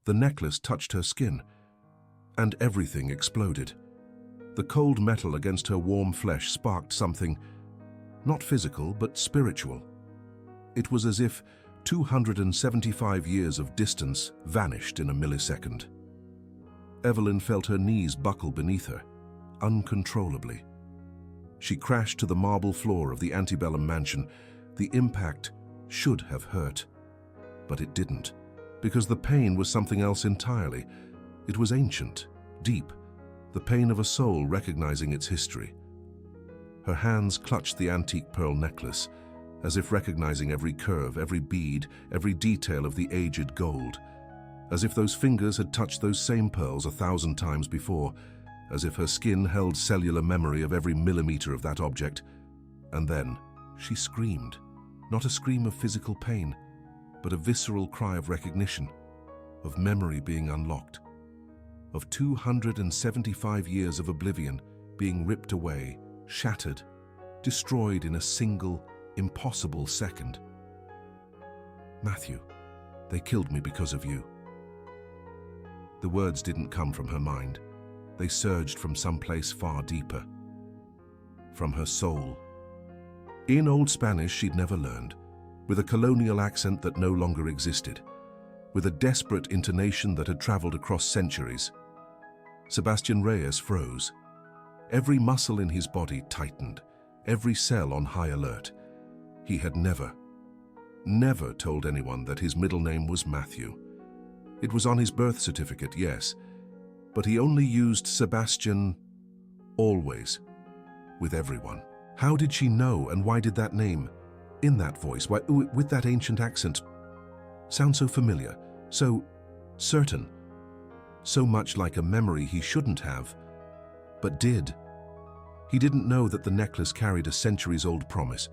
The necklace touched her skin, and everything exploded. The cold metal against her warm flesh sparked something, not physical, but spiritual. It was as if 275 years of distance vanished in a millisecond. Evelyn felt her knees buckle beneath her, uncontrollably. She crashed to the marble floor of the antebellum mansion. The impact should have hurt, but it didn't, because the pain was something else entirely. It was ancient, deep, the pain of a soul recognizing its history. Her hands clutched the antique pearl necklace, as if recognizing every curve, every bead, every detail of the aged gold, as if those fingers had touched those same pearls 1,000 times before, as if her skin held cellular memory of every millimeter of that object. And then she screamed, not a scream of physical pain, but a visceral cry of recognition, of memory being unlocked, of 275 years of oblivion being ripped away, shattered, destroyed in a single, impossible second. "Matthew, they killed me because of you." The words didn't come from her mind. They surged from someplace far deeper, from her soul. In Old Spanish she'd never learned, with a colonial accent that no longer existed, with a desperate intonation that had traveled across centuries. Sebastian Reyes froze. Every muscle in his body tightened, every cell on high alert. He had never told anyone that his middle name was Matthew. It was on his birth certificate, yes, but he only used Sebastian always, with everyone. How did she know, and why did that name, in that voice, why, with that ancient accent, sound so familiar, so certain, so much like a memory he shouldn't have, but did? He didn't know that the necklace carried a centuries-old promise.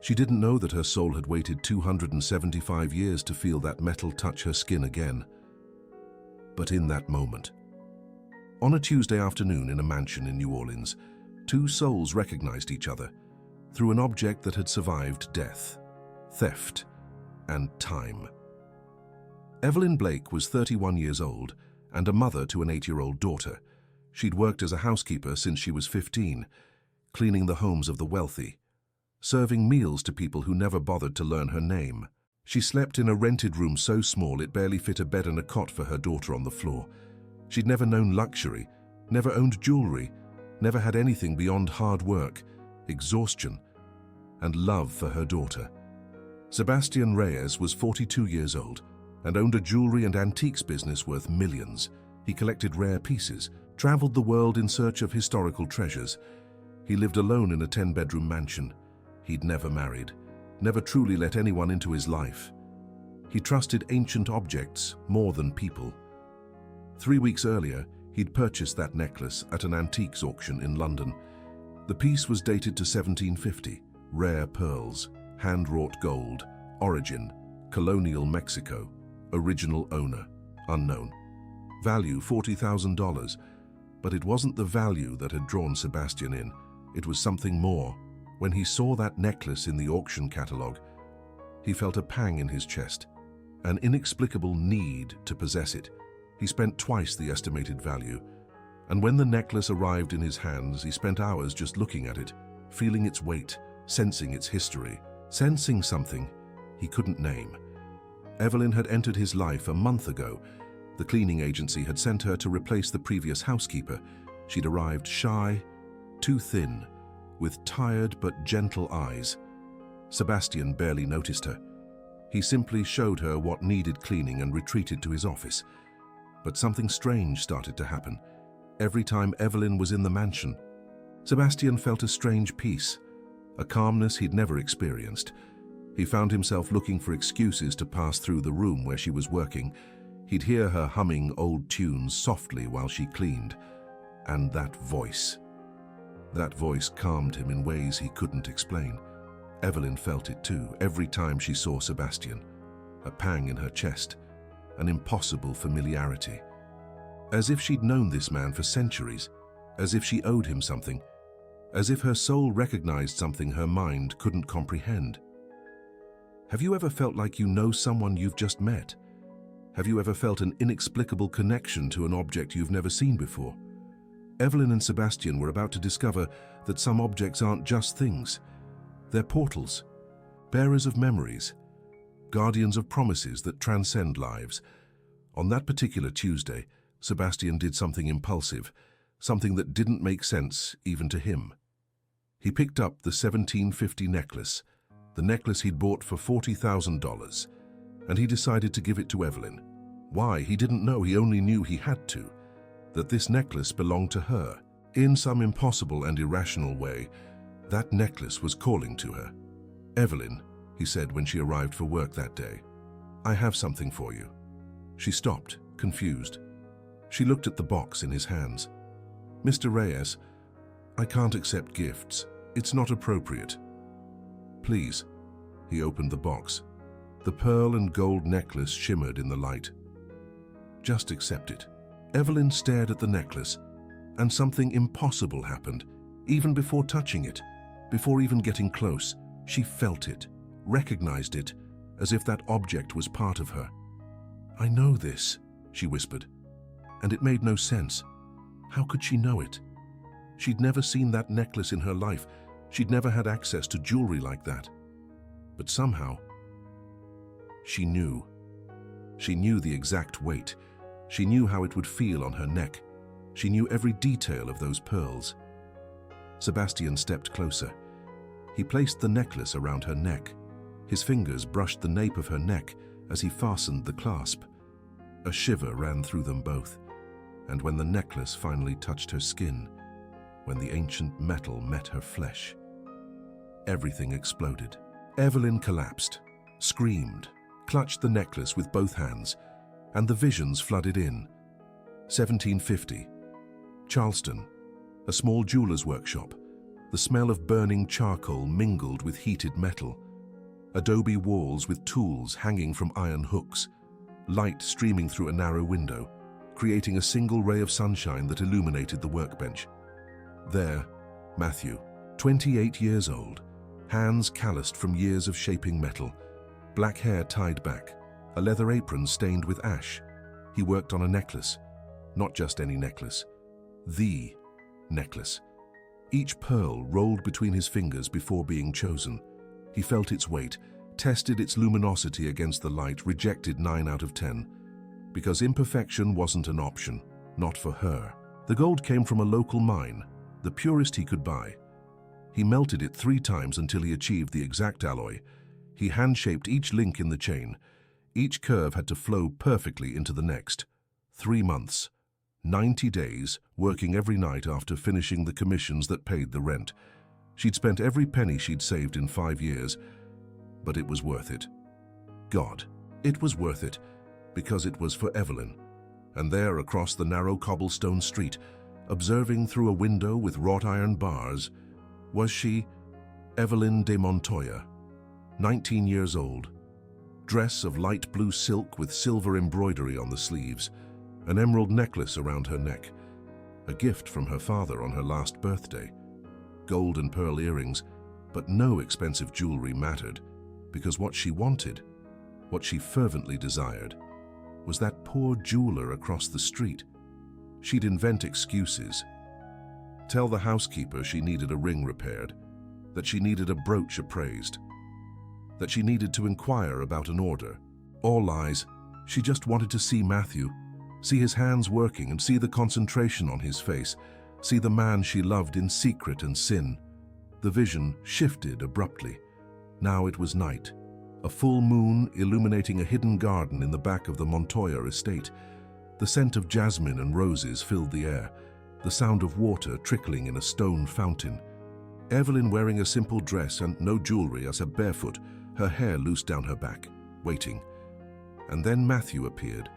She didn't know that her soul had waited 275 years to feel that metal touch her skin again. But in that moment, on a Tuesday afternoon in a mansion in New Orleans, two souls recognized each other through an object that had survived death, theft, and time. Evelyn Blake was 31 years old and a mother to an 8-year-old daughter. She'd worked as a housekeeper since she was 15, cleaning the homes of the wealthy, serving meals to people who never bothered to learn her name. She slept in a rented room so small it barely fit a bed and a cot for her daughter on the floor. She'd never known luxury, never owned jewelry, never had anything beyond hard work, exhaustion, and love for her daughter. Sebastian Reyes was 42 years old and owned a jewelry and antiques business worth millions. He collected rare pieces, traveled the world in search of historical treasures. He lived alone in a 10-bedroom mansion. He'd never married, never truly let anyone into his life. He trusted ancient objects more than people. 3 weeks earlier, he'd purchased that necklace at an antiques auction in London. The piece was dated to 1750, rare pearls, hand-wrought gold, origin, colonial Mexico, original owner, unknown. Value $40,000, but it wasn't the value that had drawn Sebastian in. It was something more. When he saw that necklace in the auction catalogue, he felt a pang in his chest, an inexplicable need to possess it. He spent twice the estimated value, and when the necklace arrived in his hands, he spent hours just looking at it, feeling its weight, sensing its history, sensing something he couldn't name. Evelyn had entered his life a month ago. The cleaning agency had sent her to replace the previous housekeeper. She'd arrived shy, too thin, with tired but gentle eyes. Sebastian barely noticed her. He simply showed her what needed cleaning and retreated to his office. But something strange started to happen. Every time Evelyn was in the mansion, Sebastian felt a strange peace, a calmness he'd never experienced. He found himself looking for excuses to pass through the room where she was working. He'd hear her humming old tunes softly while she cleaned. And that voice calmed him in ways he couldn't explain. Evelyn felt it too, every time she saw Sebastian. A pang in her chest, an impossible familiarity. As if she'd known this man for centuries, as if she owed him something, as if her soul recognized something her mind couldn't comprehend. Have you ever felt like you know someone you've just met? Have you ever felt an inexplicable connection to an object you've never seen before? Evelyn and Sebastian were about to discover that some objects aren't just things. They're portals, bearers of memories, guardians of promises that transcend lives. On that particular Tuesday, Sebastian did something impulsive, something that didn't make sense even to him. He picked up the 1750 necklace, the necklace he'd bought for $40,000, and he decided to give it to Evelyn. Why? He didn't know, he only knew he had to. That this necklace belonged to her. In some impossible and irrational way, that necklace was calling to her. "Evelyn," he said when she arrived for work that day, "I have something for you." She stopped, confused. She looked at the box in his hands. "Mr. Reyes, I can't accept gifts. It's not appropriate." "Please." He opened the box. The pearl and gold necklace shimmered in the light. "Just accept it." Evelyn stared at the necklace, and something impossible happened. Even before touching it, before even getting close, she felt it, recognized it, as if that object was part of her. "I know this," she whispered, and it made no sense. How could she know it? She'd never seen that necklace in her life. She'd never had access to jewelry like that. But somehow, she knew. She knew the exact weight. She knew how it would feel on her neck. She knew every detail of those pearls. Sebastian stepped closer. He placed the necklace around her neck. His fingers brushed the nape of her neck as he fastened the clasp. A shiver ran through them both, and when the necklace finally touched her skin, when the ancient metal met her flesh, everything exploded. Evelyn collapsed, screamed, clutched the necklace with both hands, and the visions flooded in. 1750. Charleston, a small jeweler's workshop. The smell of burning charcoal mingled with heated metal. Adobe walls with tools hanging from iron hooks. Light streaming through a narrow window, creating a single ray of sunshine that illuminated the workbench. There, Matthew, 28 years old, hands calloused from years of shaping metal, black hair tied back, a leather apron stained with ash. He worked on a necklace, not just any necklace, the necklace. Each pearl rolled between his fingers before being chosen. He felt its weight, tested its luminosity against the light, rejected 9 out of 10. Because imperfection wasn't an option, not for her. The gold came from a local mine, the purest he could buy. He melted it 3 times until he achieved the exact alloy. He hand-shaped each link in the chain. Each curve had to flow perfectly into the next. 3 months, 90 days, working every night after finishing the commissions that paid the rent. She'd spent every penny she'd saved in 5 years, but it was worth it. God, it was worth it, because it was for Evelyn. And there, across the narrow cobblestone street, observing through a window with wrought iron bars, was she, Evelyn de Montoya, 19 years old. Dress of light blue silk with silver embroidery on the sleeves, an emerald necklace around her neck, a gift from her father on her last birthday, gold and pearl earrings, but no expensive jewelry mattered, because what she wanted, what she fervently desired, was that poor jeweler across the street. She'd invent excuses. Tell the housekeeper she needed a ring repaired, that she needed a brooch appraised, that she needed to inquire about an order. All lies. She just wanted to see Matthew, see his hands working and see the concentration on his face, see the man she loved in secret and sin. The vision shifted abruptly. Now it was night, a full moon illuminating a hidden garden in the back of the Montoya estate. The scent of jasmine and roses filled the air, the sound of water trickling in a stone fountain. Evelyn, wearing a simple dress and no jewelry, as her barefoot, her hair loose down her back, waiting. And then Matthew appeared.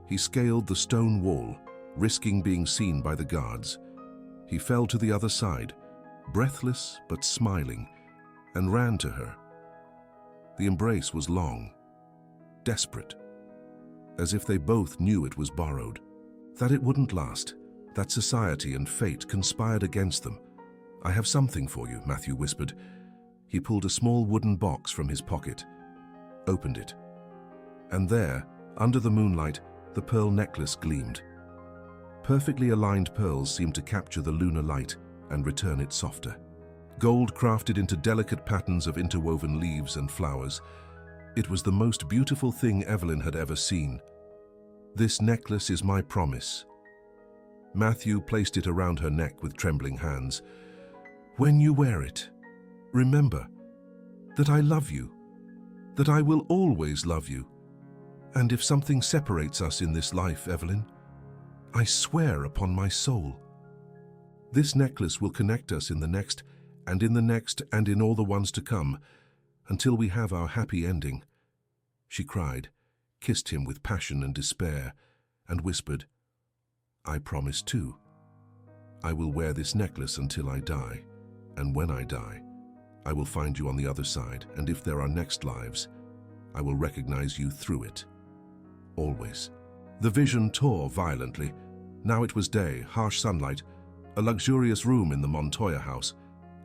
He scaled the stone wall, risking being seen by the guards. He fell to the other side, breathless but smiling, and ran to her. The embrace was long, desperate, as if they both knew it was borrowed, that it wouldn't last, that society and fate conspired against them. "I have something for you," Matthew whispered. He pulled a small wooden box from his pocket, opened it, and there, Under the moonlight, the pearl necklace gleamed. Perfectly aligned pearls seemed to capture the lunar light and return it softer. Gold crafted into delicate patterns of interwoven leaves and flowers. It was the most beautiful thing Evelyn had ever seen. "This necklace is my promise." Matthew placed it around her neck with trembling hands. "When you wear it, remember that I love you, that I will always love you. And if something separates us in this life, Evelyn, I swear upon my soul, this necklace will connect us in the next, and in the next, and in all the ones to come, until we have our happy ending." She cried, kissed him with passion and despair, and whispered, "I promise too. I will wear this necklace until I die, and when I die, I will find you on the other side, and if there are next lives, I will recognize you through it. Always." The vision tore violently. Now it was day, harsh sunlight, a luxurious room in the Montoya house.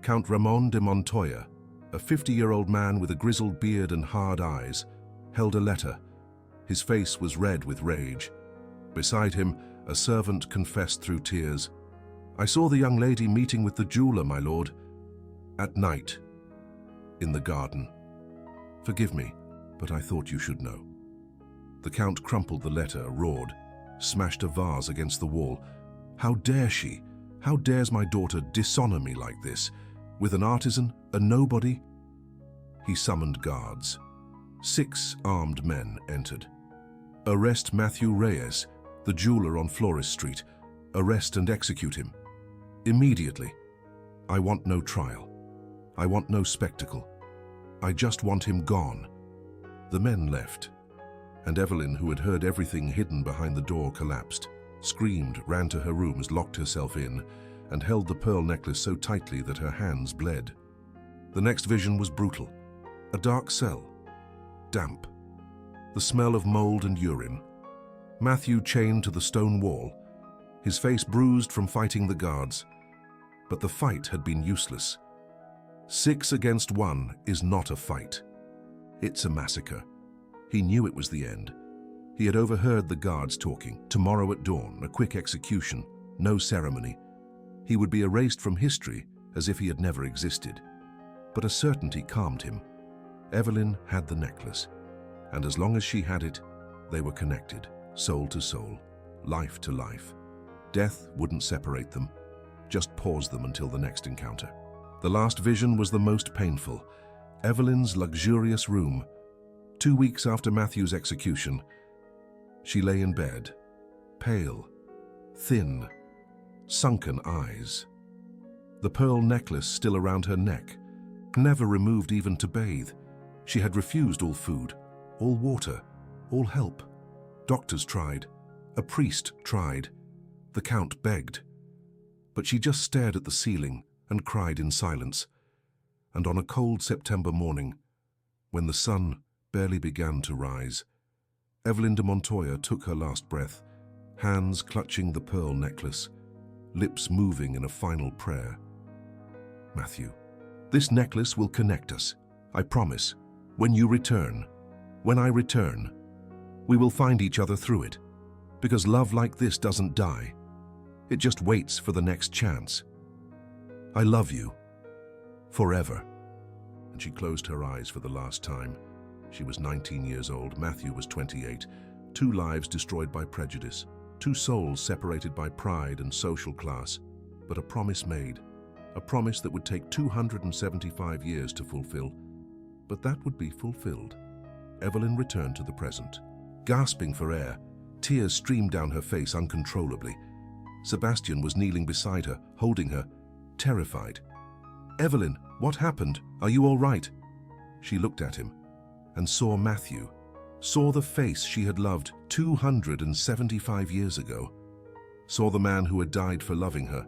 Count Ramon de Montoya, a 50-year-old man with a grizzled beard and hard eyes, held a letter. His face was red with rage. Beside him, a servant confessed through tears, "I saw the young lady meeting with the jeweler, my lord, at night, in the garden. Forgive me, but I thought you should know." The Count crumpled the letter, roared, smashed a vase against the wall. "How dare she? How dares my daughter dishonor me like this? With an artisan, a nobody?" He summoned guards. 6 armed men entered. "Arrest Matthew Reyes, the jeweler on Flores Street. Arrest and execute him. Immediately. I want no trial. I want no spectacle. I just want him gone." The men left, and Evelyn, who had heard everything hidden behind the door, collapsed, screamed, ran to her rooms, locked herself in, and held the pearl necklace so tightly that her hands bled. The next vision was brutal. A dark cell. Damp. The smell of mold and urine. Matthew chained to the stone wall, his face bruised from fighting the guards. But the fight had been useless. 6 against 1 is not a fight. It's a massacre. He knew it was the end. He had overheard the guards talking. Tomorrow at dawn, a quick execution, no ceremony. He would be erased from history as if he had never existed. But a certainty calmed him. Evelyn had the necklace, and as long as she had it, they were connected, soul to soul, life to life. Death wouldn't separate them, just pause them until the next encounter. The last vision was the most painful. Evelyn's luxurious room. 2 weeks after Matthew's execution, she lay in bed, pale, thin, sunken eyes. The pearl necklace still around her neck, never removed even to bathe. She had refused all food, all water, all help. Doctors tried, a priest tried, the Count begged. But she just stared at the ceiling and cried in silence. And on a cold September morning, when the sun barely began to rise, Evelyn de Montoya took her last breath, hands clutching the pearl necklace, lips moving in a final prayer. "Matthew, this necklace will connect us, I promise. When you return, when I return, we will find each other through it, because love like this doesn't die. It just waits for the next chance. I love you, forever." And she closed her eyes for the last time. She was 19 years old, Matthew was 28, 2 lives destroyed by prejudice, 2 souls separated by pride and social class, but a promise made, a promise that would take 275 years to fulfill, but that would be fulfilled. Evelyn returned to the present. Gasping for air, tears streamed down her face uncontrollably. Sebastian was kneeling beside her, holding her, terrified. "Evelyn, what happened? Are you all right?" She looked at him and saw Matthew, saw the face she had loved 275 years ago, saw the man who had died for loving her,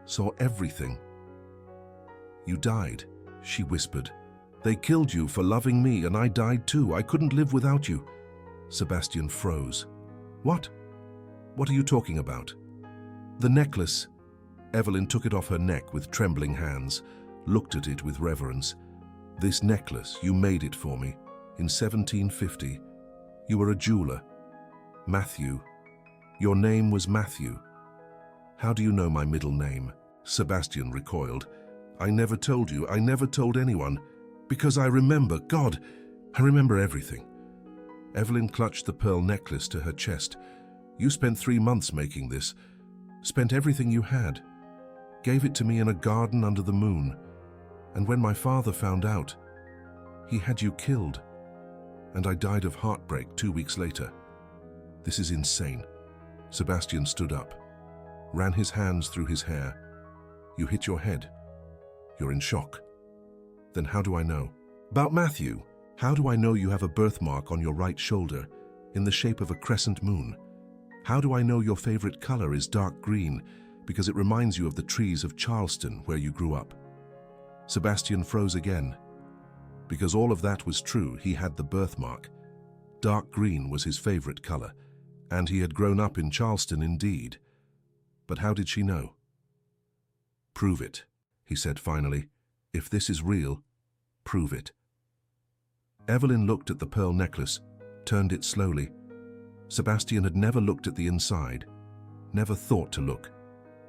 saw everything. "You died," she whispered. "They killed you for loving me, and I died too. I couldn't live without you." Sebastian froze. "What? What are you talking about?" "The necklace." Evelyn took it off her neck with trembling hands, looked at it with reverence. "This necklace, you made it for me in 1750. You were a jeweler. Matthew. Your name was Matthew. How do you know my middle name? Sebastian recoiled. I never told you. I never told anyone. Because I remember. God, I remember everything. Evelyn clutched the pearl necklace to her chest. You spent 3 months making this. Spent everything you had. Gave it to me in a garden under the moon. And when my father found out, he had you killed. And I died of heartbreak 2 weeks later. This is insane. Sebastian stood up, ran his hands through his hair. You hit your head. You're in shock. Then how do I know? About Matthew, how do I know you have a birthmark on your right shoulder in the shape of a crescent moon? How do I know your favorite color is dark green because it reminds you of the trees of Charleston where you grew up? Sebastian froze again. Because all of that was true, he had the birthmark. Dark green was his favorite color, and he had grown up in Charleston indeed. But how did she know? Prove it, he said finally. If this is real, prove it. Evelyn looked at the pearl necklace, turned it slowly. Sebastian had never looked at the inside, never thought to look.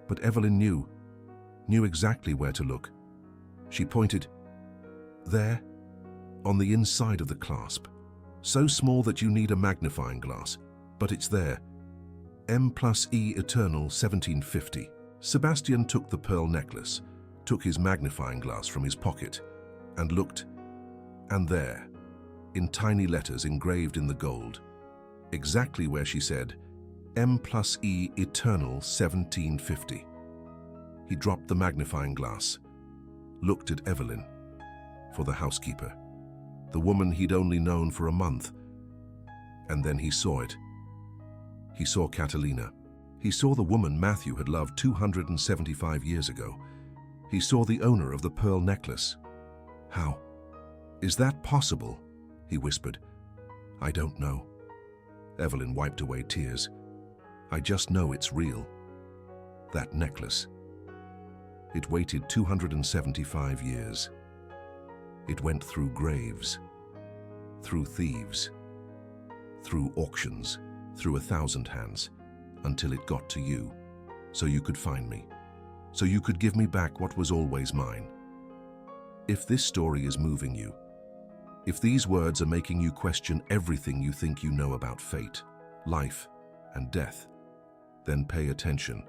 But Evelyn knew exactly where to look. She pointed. There, on the inside of the clasp. So small that you need a magnifying glass, but it's there. M+E Eternal 1750. Sebastian took the pearl necklace, took his magnifying glass from his pocket, and looked. And there, in tiny letters engraved in the gold, exactly where she said, M+E Eternal 1750. He dropped the magnifying glass, looked at Evelyn, for the housekeeper, the woman he'd only known for a month. And then he saw it. He saw Catalina. He saw the woman Matthew had loved 275 years ago. He saw the owner of the pearl necklace. How? Is that possible? He whispered. I don't know. Evelyn wiped away tears. I just know it's real. That necklace. It waited 275 years. It went through graves, through thieves, through auctions, through 1,000 hands, until it got to you, so you could find me, so you could give me back what was always mine. If this story is moving you, if these words are making you question everything you think you know about fate, life, and death, then pay attention,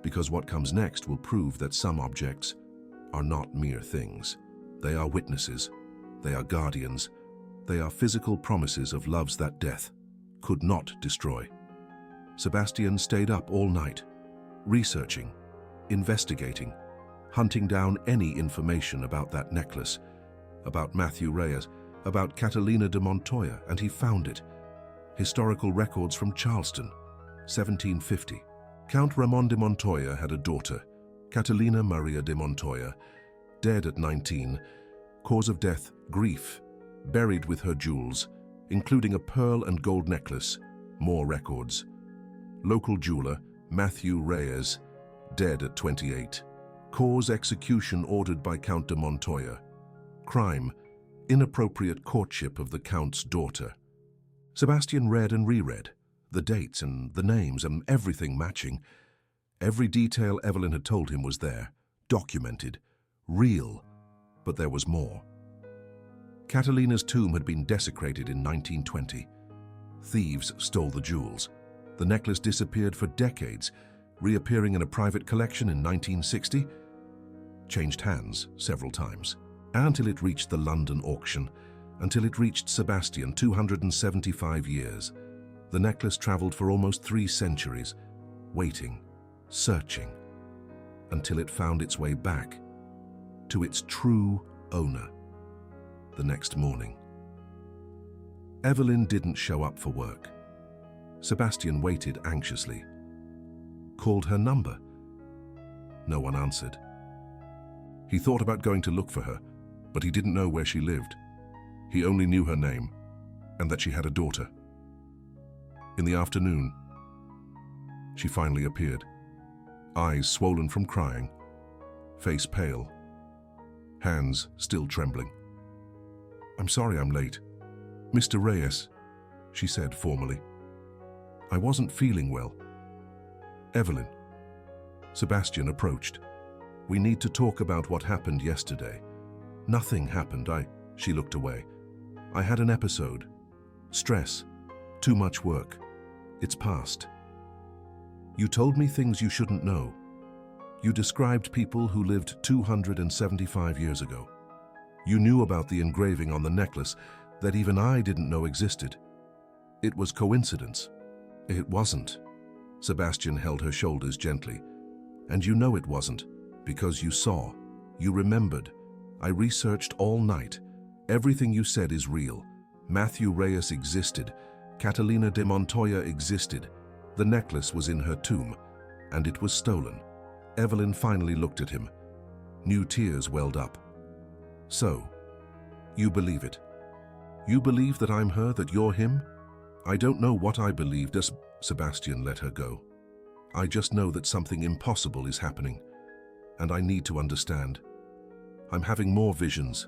because what comes next will prove that some objects are not mere things. They are witnesses, they are guardians, they are physical promises of loves that death could not destroy. Sebastian stayed up all night, researching, investigating, hunting down any information about that necklace, about Matthew Reyes, about Catalina de Montoya, and he found it. Historical records from Charleston, 1750. Count Ramon de Montoya had a daughter, Catalina Maria de Montoya, dead at 19, cause of death, grief, buried with her jewels, including a pearl and gold necklace, more records. Local jeweler, Matthew Reyes, dead at 28, cause execution ordered by Count de Montoya. Crime, inappropriate courtship of the Count's daughter. Sebastian read and reread, the dates and the names and everything matching. Every detail Evelyn had told him was there, documented, real, but there was more. Catalina's tomb had been desecrated in 1920. Thieves stole the jewels. The necklace disappeared for decades, reappearing in a private collection in 1960, changed hands several times, until it reached the London auction, until it reached Sebastian 275 years. The necklace traveled for almost 3 centuries, waiting, searching, until it found its way back to its true owner the next morning. Evelyn didn't show up for work. Sebastian waited anxiously. Called her number. No one answered. He thought about going to look for her, but he didn't know where she lived. He only knew her name, and that she had a daughter. In the afternoon, she finally appeared. Eyes swollen from crying, face pale, hands still trembling. I'm sorry I'm late. Mr. Reyes, she said formally. I wasn't feeling well. Evelyn. Sebastian approached. We need to talk about what happened yesterday. Nothing happened. She looked away. I had an episode. Stress. Too much work. It's past. You told me things you shouldn't know. You described people who lived 275 years ago. You knew about the engraving on the necklace that even I didn't know existed. It was coincidence. It wasn't. Sebastian held her shoulders gently. And you know it wasn't, because you saw, you remembered. I researched all night. Everything you said is real. Matthew Reyes existed. Catalina de Montoya existed. The necklace was in her tomb, and it was stolen. Evelyn finally looked at him. New tears welled up. So, you believe it? You believe that I'm her, that you're him? I don't know what I believed as Sebastian let her go. I just know that something impossible is happening, and I need to understand. I'm having more visions.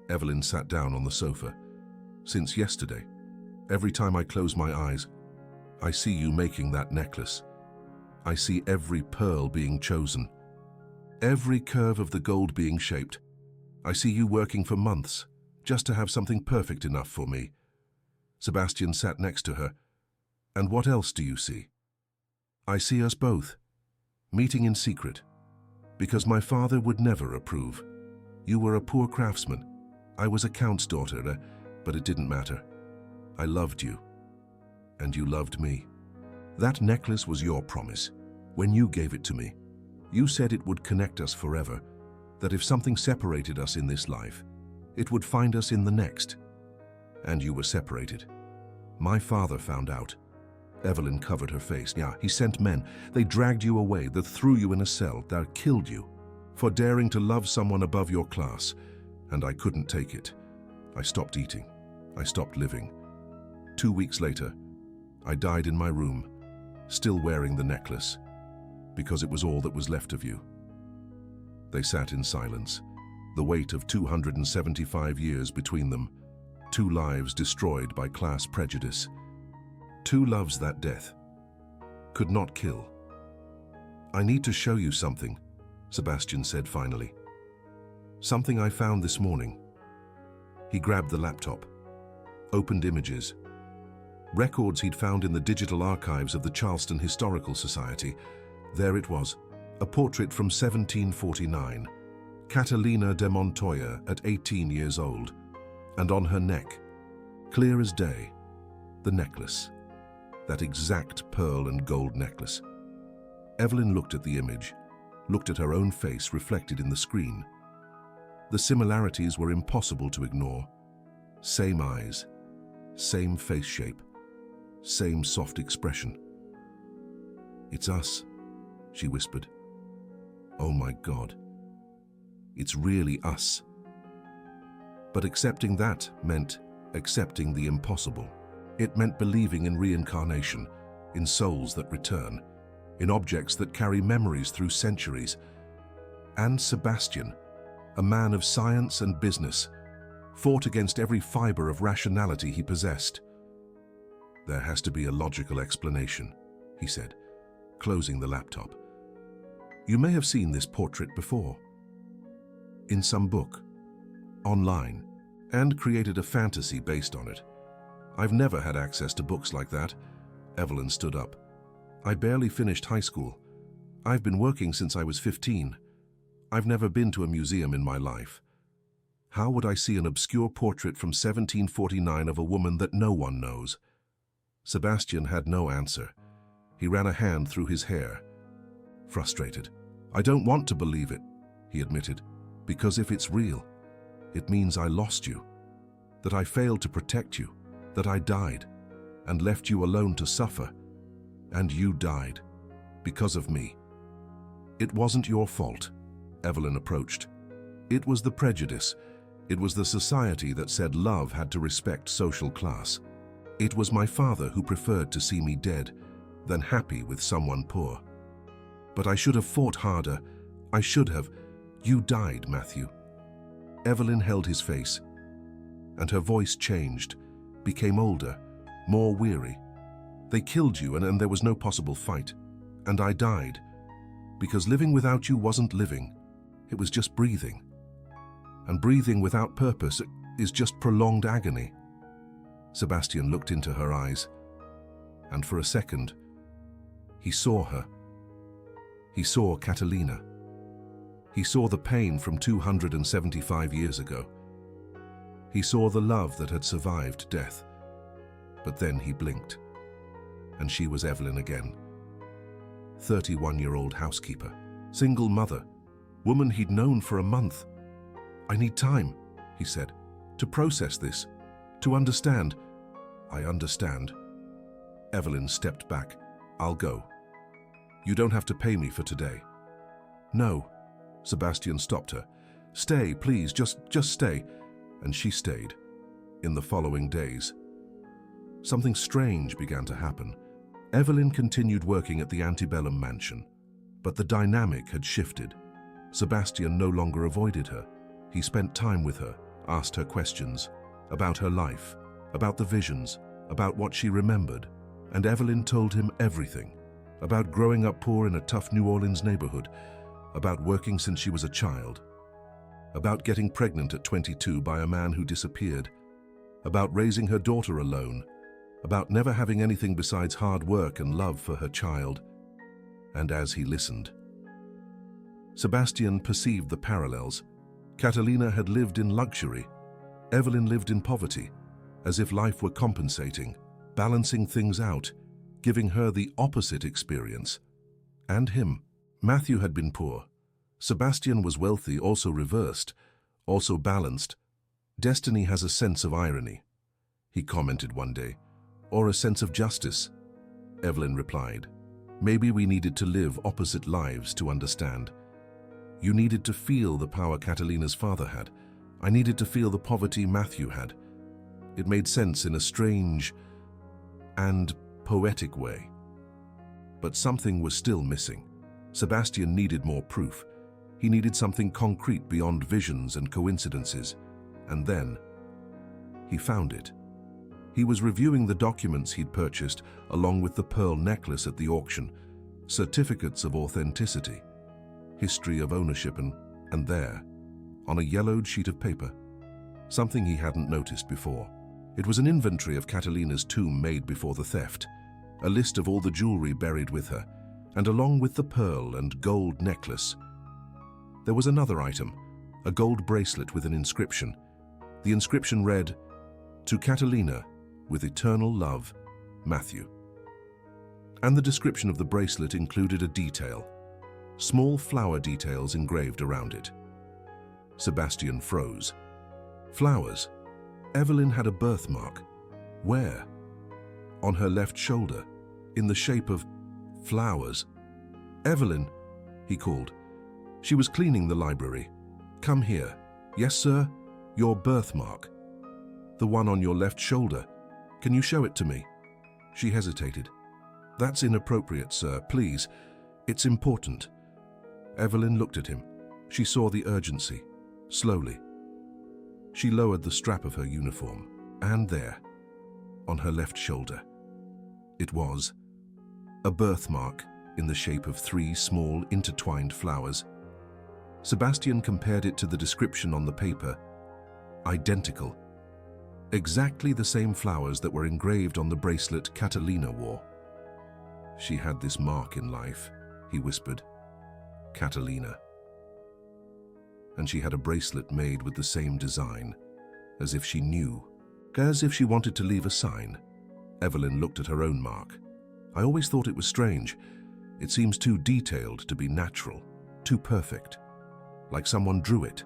Evelyn sat down on the sofa. Since yesterday, every time I close my eyes, I see you making that necklace. I see every pearl being chosen, every curve of the gold being shaped. I see you working for months, just to have something perfect enough for me. Sebastian sat next to her. And what else do you see? I see us both, meeting in secret, because my father would never approve. You were a poor craftsman. I was a count's daughter, but it didn't matter. I loved you, and you loved me. That necklace was your promise. When you gave it to me, you said it would connect us forever, that if something separated us in this life, it would find us in the next. And you were separated. My father found out. Evelyn covered her face. Yeah, he sent men. They dragged you away, they threw you in a cell, they killed you for daring to love someone above your class. And I couldn't take it. I stopped eating. I stopped living. 2 weeks later, I died in my room, still wearing the necklace, because it was all that was left of you. They sat in silence, the weight of 275 years between them, 2 lives destroyed by class prejudice, 2 loves that death could not kill. I need to show you something, Sebastian said finally. Something I found this morning. He grabbed the laptop, opened images, records he'd found in the digital archives of the Charleston Historical Society. There it was, a portrait from 1749, Catalina de Montoya at 18 years old, and on her neck, clear as day, the necklace, that exact pearl and gold necklace. Evelyn looked at the image, looked at her own face reflected in the screen. The similarities were impossible to ignore. Same eyes, same face shape, same soft expression. It's us, she whispered. Oh my God, it's really us. But accepting that meant accepting the impossible. It meant believing in reincarnation, in souls that return, in objects that carry memories through centuries. And Sebastian, a man of science and business, fought against every fiber of rationality he possessed. There has to be a logical explanation, he said, closing the laptop. You may have seen this portrait before, in some book, online, and created a fantasy based on it. I've never had access to books like that. Evelyn stood up. I barely finished high school. I've been working since I was 15. I've never been to a museum in my life. How would I see an obscure portrait from 1749 of a woman that no one knows? Sebastian had no answer. He ran a hand through his hair. Frustrated. I don't want to believe it, he admitted, because if it's real, it means I lost you, that I failed to protect you, that I died and left you alone to suffer. And you died because of me. It wasn't your fault, Evelyn approached. It was the prejudice. It was the society that said love had to respect social class. It was my father who preferred to see me dead than happy with someone poor. But I should have fought harder. I should have. You died, Matthew. Evelyn held his face, and her voice changed, became older, more weary. They killed you and there was no possible fight. And I died. Because living without you wasn't living. It was just breathing. And breathing without purpose is just prolonged agony. Sebastian looked into her eyes. And for a second, he saw her. He saw Catalina. He saw the pain from 275 years ago. He saw the love that had survived death. But then he blinked. And she was Evelyn again. 31-year-old housekeeper, single mother, woman he'd known for a month. "I need time," he said, "to process this, to understand." "I understand." Evelyn stepped back. "I'll go. You don't have to pay me for today." "No." Sebastian stopped her. "Stay, please, just stay." And she stayed. In the following days, something strange began to happen. Evelyn continued working at the antebellum mansion, but the dynamic had shifted. Sebastian no longer avoided her. He spent time with her, asked her questions about her life, about the visions, about what she remembered, and Evelyn told him everything, about growing up poor in a tough New Orleans neighborhood, about working since she was a child, about getting pregnant at 22 by a man who disappeared, about raising her daughter alone, about never having anything besides hard work and love for her child. And as he listened, Sebastian perceived the parallels. Catalina had lived in luxury. Evelyn lived in poverty, as if life were compensating, balancing things out, giving her the opposite experience. And him. Matthew had been poor. Sebastian was wealthy, also reversed, also balanced. Destiny has a sense of irony, he commented one day. Or a sense of justice, Evelyn replied. Maybe we needed to live opposite lives to understand. You needed to feel the power Catalina's father had. I needed to feel the poverty Matthew had. It made sense in a strange and poetic way. But something was still missing. Sebastian needed more proof. He needed something concrete beyond visions and coincidences. And then he found it. He was reviewing the documents he'd purchased along with the pearl necklace at the auction, certificates of authenticity, history of ownership, and there, on a yellowed sheet of paper, something he hadn't noticed before. It was an inventory of Catalina's tomb made before the theft, a list of all the jewelry buried with her, and along with the pearl and gold necklace, there was another item, a gold bracelet with an inscription. The inscription read, "To Catalina, with eternal love, Matthew." And the description of the bracelet included a detail, small flower details engraved around it. Sebastian froze. Flowers. Evelyn had a birthmark. Where? On her left shoulder, in the shape of flowers. "Evelyn," he called. She was cleaning the library. "Come here." "Yes, sir." "Your birthmark. The one on your left shoulder. Can you show it to me?" She hesitated. "That's inappropriate, sir. Please. It's important." Evelyn looked at him. She saw the urgency. Slowly, she lowered the strap of her uniform, and there, on her left shoulder, it was a birthmark in the shape of 3 small intertwined flowers. Sebastian compared it to the description on the paper. Identical. Exactly the same flowers that were engraved on the bracelet Catalina wore. "She had this mark in life," he whispered. "Catalina. And she had a bracelet made with the same design, as if she knew, as if she wanted to leave a sign." Evelyn looked at her own mark. "I always thought it was strange. It seems too detailed to be natural, too perfect, like someone drew it."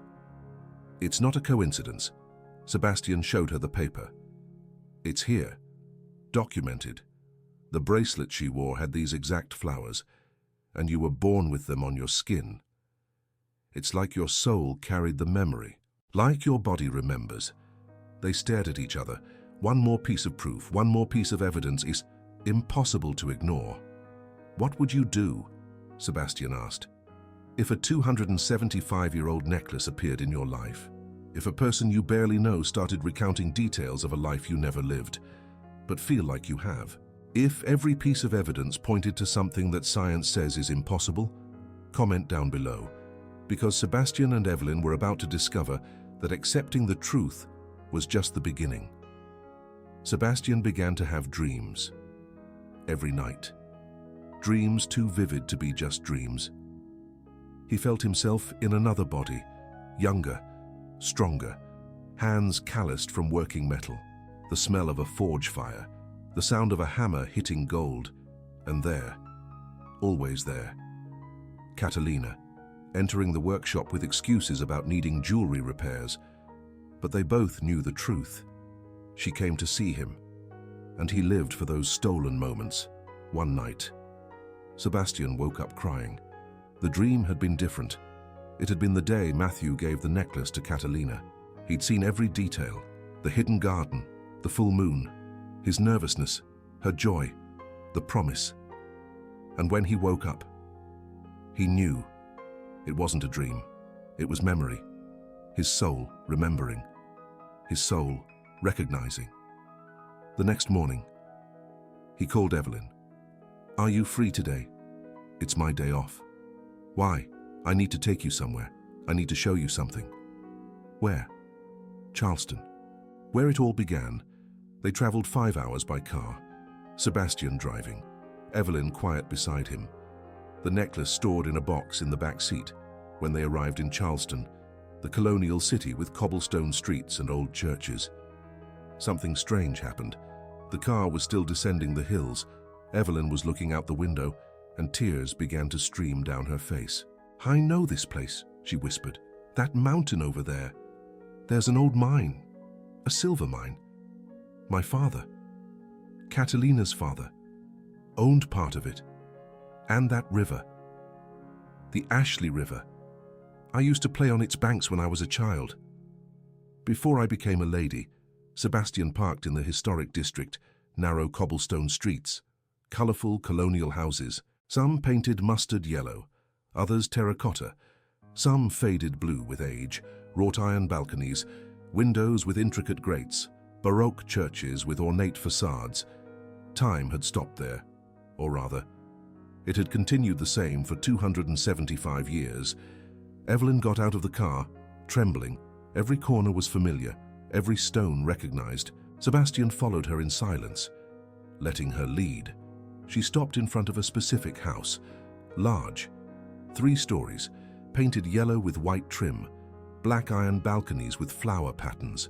"It's not a coincidence." Sebastian showed her the paper. "It's here, documented. The bracelet she wore had these exact flowers, and you were born with them on your skin. It's like your soul carried the memory, like your body remembers." They stared at each other. One more piece of proof, one more piece of evidence is impossible to ignore. "What would you do?" Sebastian asked. "If a 275-year-old necklace appeared in your life? If a person you barely know started recounting details of a life you never lived? but feel like you have. If every piece of evidence pointed to something that science says is impossible, comment down below, because Sebastian and Evelyn were about to discover that accepting the truth was just the beginning. Sebastian began to have dreams. Every night. Dreams too vivid to be just dreams. He felt himself in another body, younger, stronger, hands calloused from working metal, the smell of a forge fire, the sound of a hammer hitting gold, and there, always there, Catalina, entering the workshop with excuses about needing jewelry repairs. But they both knew the truth. She came to see him, and he lived for those stolen moments. One night, Sebastian woke up crying. The dream had been different. It had been the day Matthew gave the necklace to Catalina. He'd seen every detail, the hidden garden, the full moon, his nervousness, her joy, the promise. And when he woke up, he knew it wasn't a dream. It was memory, his soul remembering, his soul recognizing. The next morning, he called Evelyn. "Are you free today? It's my day off." "Why? I need to take you somewhere. I need to show you something." "Where?" "Charleston." Where it all began, they traveled 5 hours by car, Sebastian driving, Evelyn quiet beside him, the necklace stored in a box in the back seat. When they arrived in Charleston, the colonial city with cobblestone streets and old churches, something strange happened. The car was still descending the hills. Evelyn was looking out the window, and tears began to stream down her face. "I know this place," she whispered. "That mountain over there. There's an old mine, a silver mine. My father, Catalina's father, owned part of it. And that river, the Ashley River. I used to play on its banks when I was a child." Before I became a lady, Sebastian parked in the historic district, narrow cobblestone streets, colorful colonial houses, some painted mustard yellow, others terracotta, some faded blue with age, wrought iron balconies, windows with intricate grates, Baroque churches with ornate facades. Time had stopped there, or rather, it had continued the same for 275 years. Evelyn got out of the car, trembling. Every corner was familiar, every stone recognized. Sebastian followed her in silence, letting her lead. She stopped in front of a specific house, large, 3 stories, painted yellow with white trim, black iron balconies with flower patterns.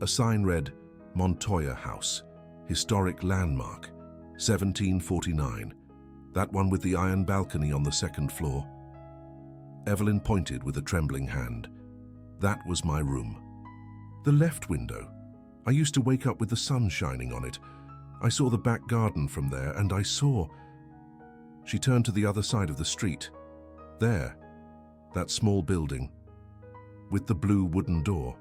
A sign read, "Montoya House, Historic Landmark, 1749. That one with the iron balcony on the 2nd floor." Evelyn pointed with a trembling hand. "That was my room. The left window. I used to wake up with the sun shining on it. I saw the back garden from there, and I saw..." She turned to the other side of the street. There, that small building, with the blue wooden door.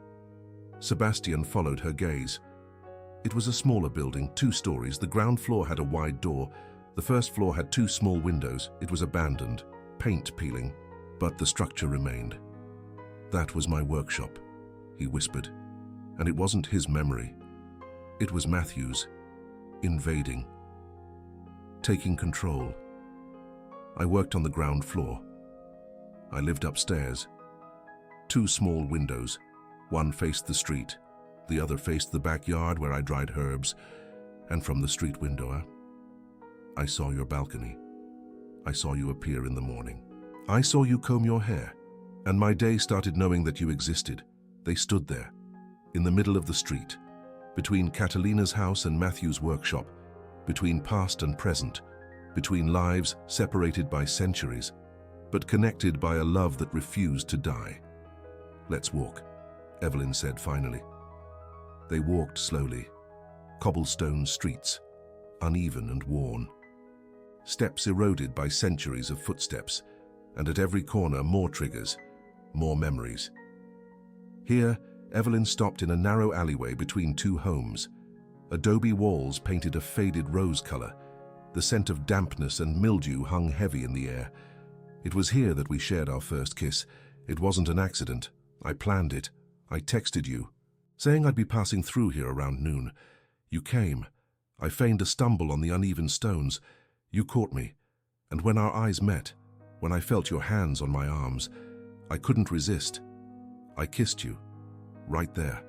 Sebastian followed her gaze. It was a smaller building, 2 stories. The ground floor had a wide door. The first floor had 2 small windows. It was abandoned, paint peeling, but the structure remained. "That was my workshop," he whispered. And it wasn't his memory. It was Matthew's, invading, taking control. I worked on the ground floor. I lived upstairs. 2 small windows. One faced the street. The other faced the backyard where I dried herbs. And from the street window, I saw your balcony. I saw you appear in the morning. I saw you comb your hair. And my day started knowing that you existed. They stood there, in the middle of the street, between Catalina's house and Matthew's workshop, between past and present, between lives separated by centuries, but connected by a love that refused to die. "Let's walk," Evelyn said finally. They walked slowly, cobblestone streets, uneven and worn, steps eroded by centuries of footsteps, and at every corner more triggers, more memories. Here, Evelyn stopped in a narrow alleyway between 2 homes. Adobe walls painted a faded rose color. The scent of dampness and mildew hung heavy in the air. "It was here that we shared our first kiss. It wasn't an accident. I planned it. I texted you, saying I'd be passing through here around noon. You came. I feigned a stumble on the uneven stones. You caught me, and when our eyes met, when I felt your hands on my arms, I couldn't resist. I kissed you, right there,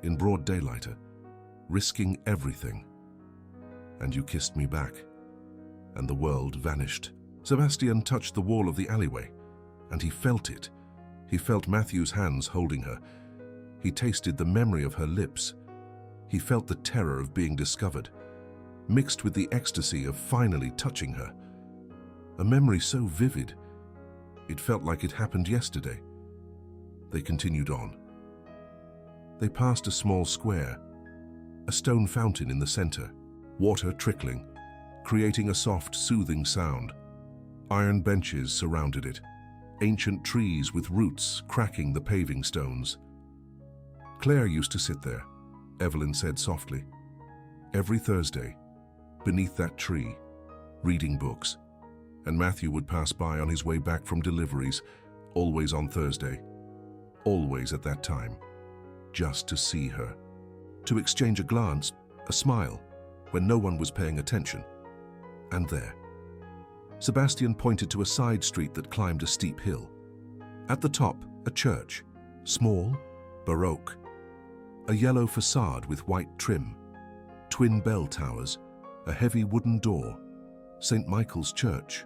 in broad daylight, risking everything. And you kissed me back, and the world vanished. Sebastian touched the wall of the alleyway, and he felt it. He felt Matthew's hands holding her. He tasted the memory of her lips. He felt the terror of being discovered, mixed with the ecstasy of finally touching her. A memory so vivid, it felt like it happened yesterday. They continued on. They passed a small square, a stone fountain in the center, water trickling, creating a soft, soothing sound. Iron benches surrounded it, ancient trees with roots cracking the paving stones. Claire used to sit there, Evelyn said softly. Every Thursday, beneath that tree, reading books. And Matthew would pass by on his way back from deliveries, always on Thursday, always at that time, just to see her, to exchange a glance, a smile, when no one was paying attention. And there, Sebastian pointed to a side street that climbed a steep hill. At the top, a church, small, baroque, a yellow facade with white trim, twin bell towers, a heavy wooden door, St. Michael's Church.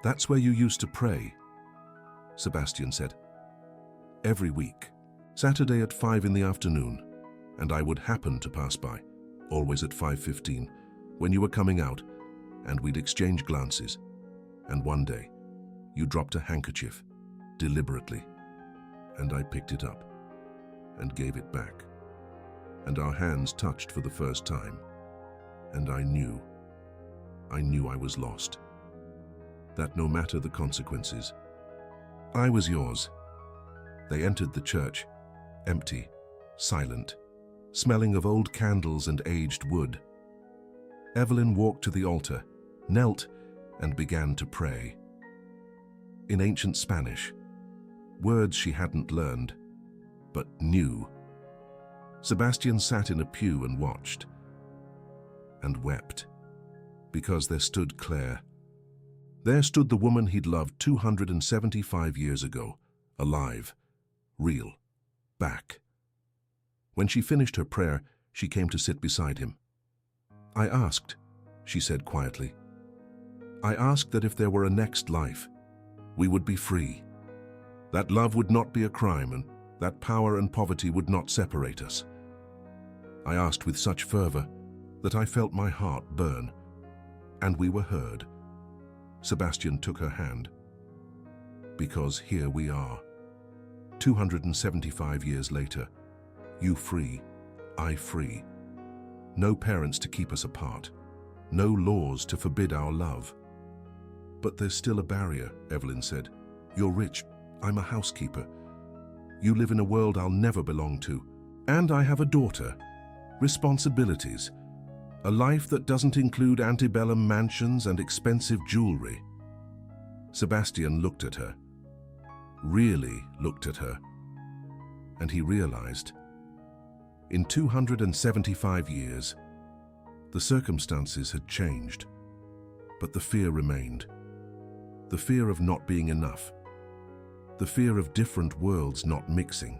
That's where you used to pray, Sebastian said. Every week, Saturday at 5 in the afternoon, and I would happen to pass by, always at 5:15, when you were coming out, and we'd exchange glances. And one day, you dropped a handkerchief, deliberately, and I picked it up and gave it back. And our hands touched for the first time, and I knew I was lost. That no matter the consequences, I was yours. They entered the church, empty, silent, smelling of old candles and aged wood. Evelyn walked to the altar, knelt, and began to pray. In ancient Spanish, words she hadn't learned, but knew. Sebastian sat in a pew and watched, and wept, because there stood Claire. There stood the woman he'd loved 275 years ago, alive, real, back. When she finished her prayer, she came to sit beside him. I asked, she said quietly. I asked that if there were a next life, we would be free. That love would not be a crime and that power and poverty would not separate us. I asked with such fervor that I felt my heart burn, and we were heard. Sebastian took her hand. Because here we are, 275 years later, you free, I free. No parents to keep us apart, no laws to forbid our love. But there's still a barrier, Evelyn said. You're rich, I'm a housekeeper. You live in a world I'll never belong to. And I have a daughter, responsibilities, a life that doesn't include antebellum mansions and expensive jewelry. Sebastian looked at her, really looked at her, and he realized, in 275 years, the circumstances had changed, but the fear remained. The fear of not being enough. The fear of different worlds not mixing.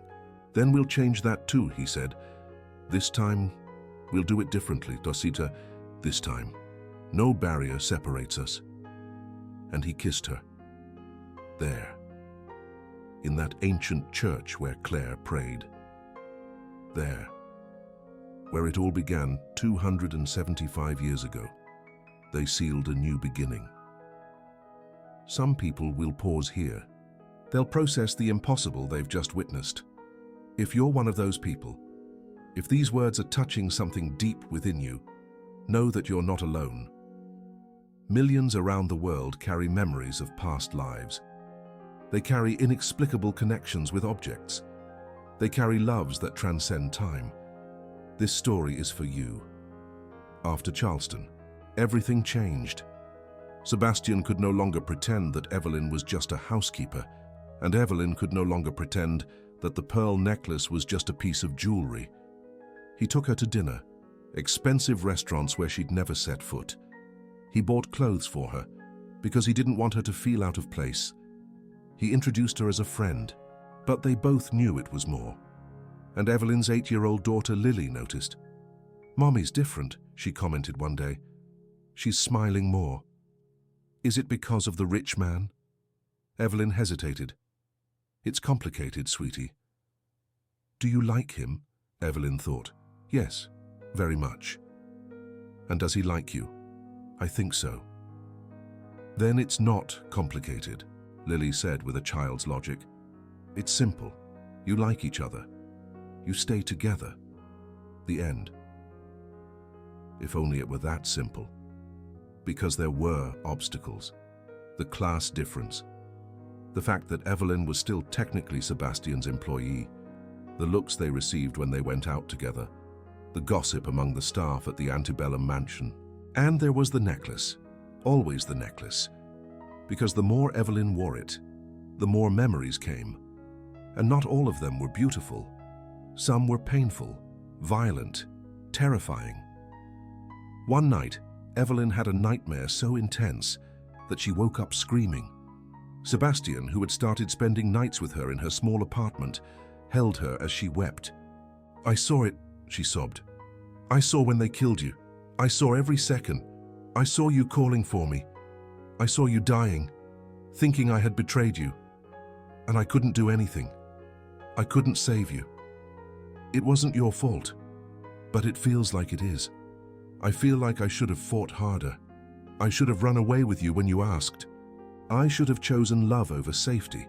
Then we'll change that too, he said. This time, we'll do it differently, Dosita. This time, no barrier separates us. And he kissed her. There, in that ancient church where Claire prayed. There, where it all began 275 years ago. They sealed a new beginning. Some people will pause here. They'll process the impossible they've just witnessed. If you're one of those people, if these words are touching something deep within you, know that you're not alone. Millions around the world carry memories of past lives. They carry inexplicable connections with objects. They carry loves that transcend time. This story is for you. After Charleston, everything changed. Sebastian could no longer pretend that Evelyn was just a housekeeper, and Evelyn could no longer pretend that the pearl necklace was just a piece of jewelry. He took her to dinner, expensive restaurants where she'd never set foot. He bought clothes for her because he didn't want her to feel out of place. He introduced her as a friend, but they both knew it was more. And Evelyn's 8-year-old daughter Lily noticed. "Mommy's different," she commented one day. "She's smiling more." "Is it because of the rich man?" Evelyn hesitated. "It's complicated, sweetie." "Do you like him?" Evelyn thought. "Yes, very much." "And does he like you?" "I think so." "Then it's not complicated," Lily said with a child's logic. "It's simple. You like each other. You stay together. The end." If only it were that simple. Because there were obstacles. The class difference. The fact that Evelyn was still technically Sebastian's employee. The looks they received when they went out together. The gossip among the staff at the antebellum mansion. And there was the necklace. Always the necklace. Because the more Evelyn wore it, the more memories came. And not all of them were beautiful. Some were painful, violent, terrifying. One night, Evelyn had a nightmare so intense that she woke up screaming. Sebastian, who had started spending nights with her in her small apartment, held her as she wept. "I saw it," she sobbed. "I saw when they killed you. I saw every second. I saw you calling for me. I saw you dying, thinking I had betrayed you. And I couldn't do anything. I couldn't save you. It wasn't your fault, but it feels like it is. I feel like I should have fought harder. I should have run away with you when you asked. I should have chosen love over safety."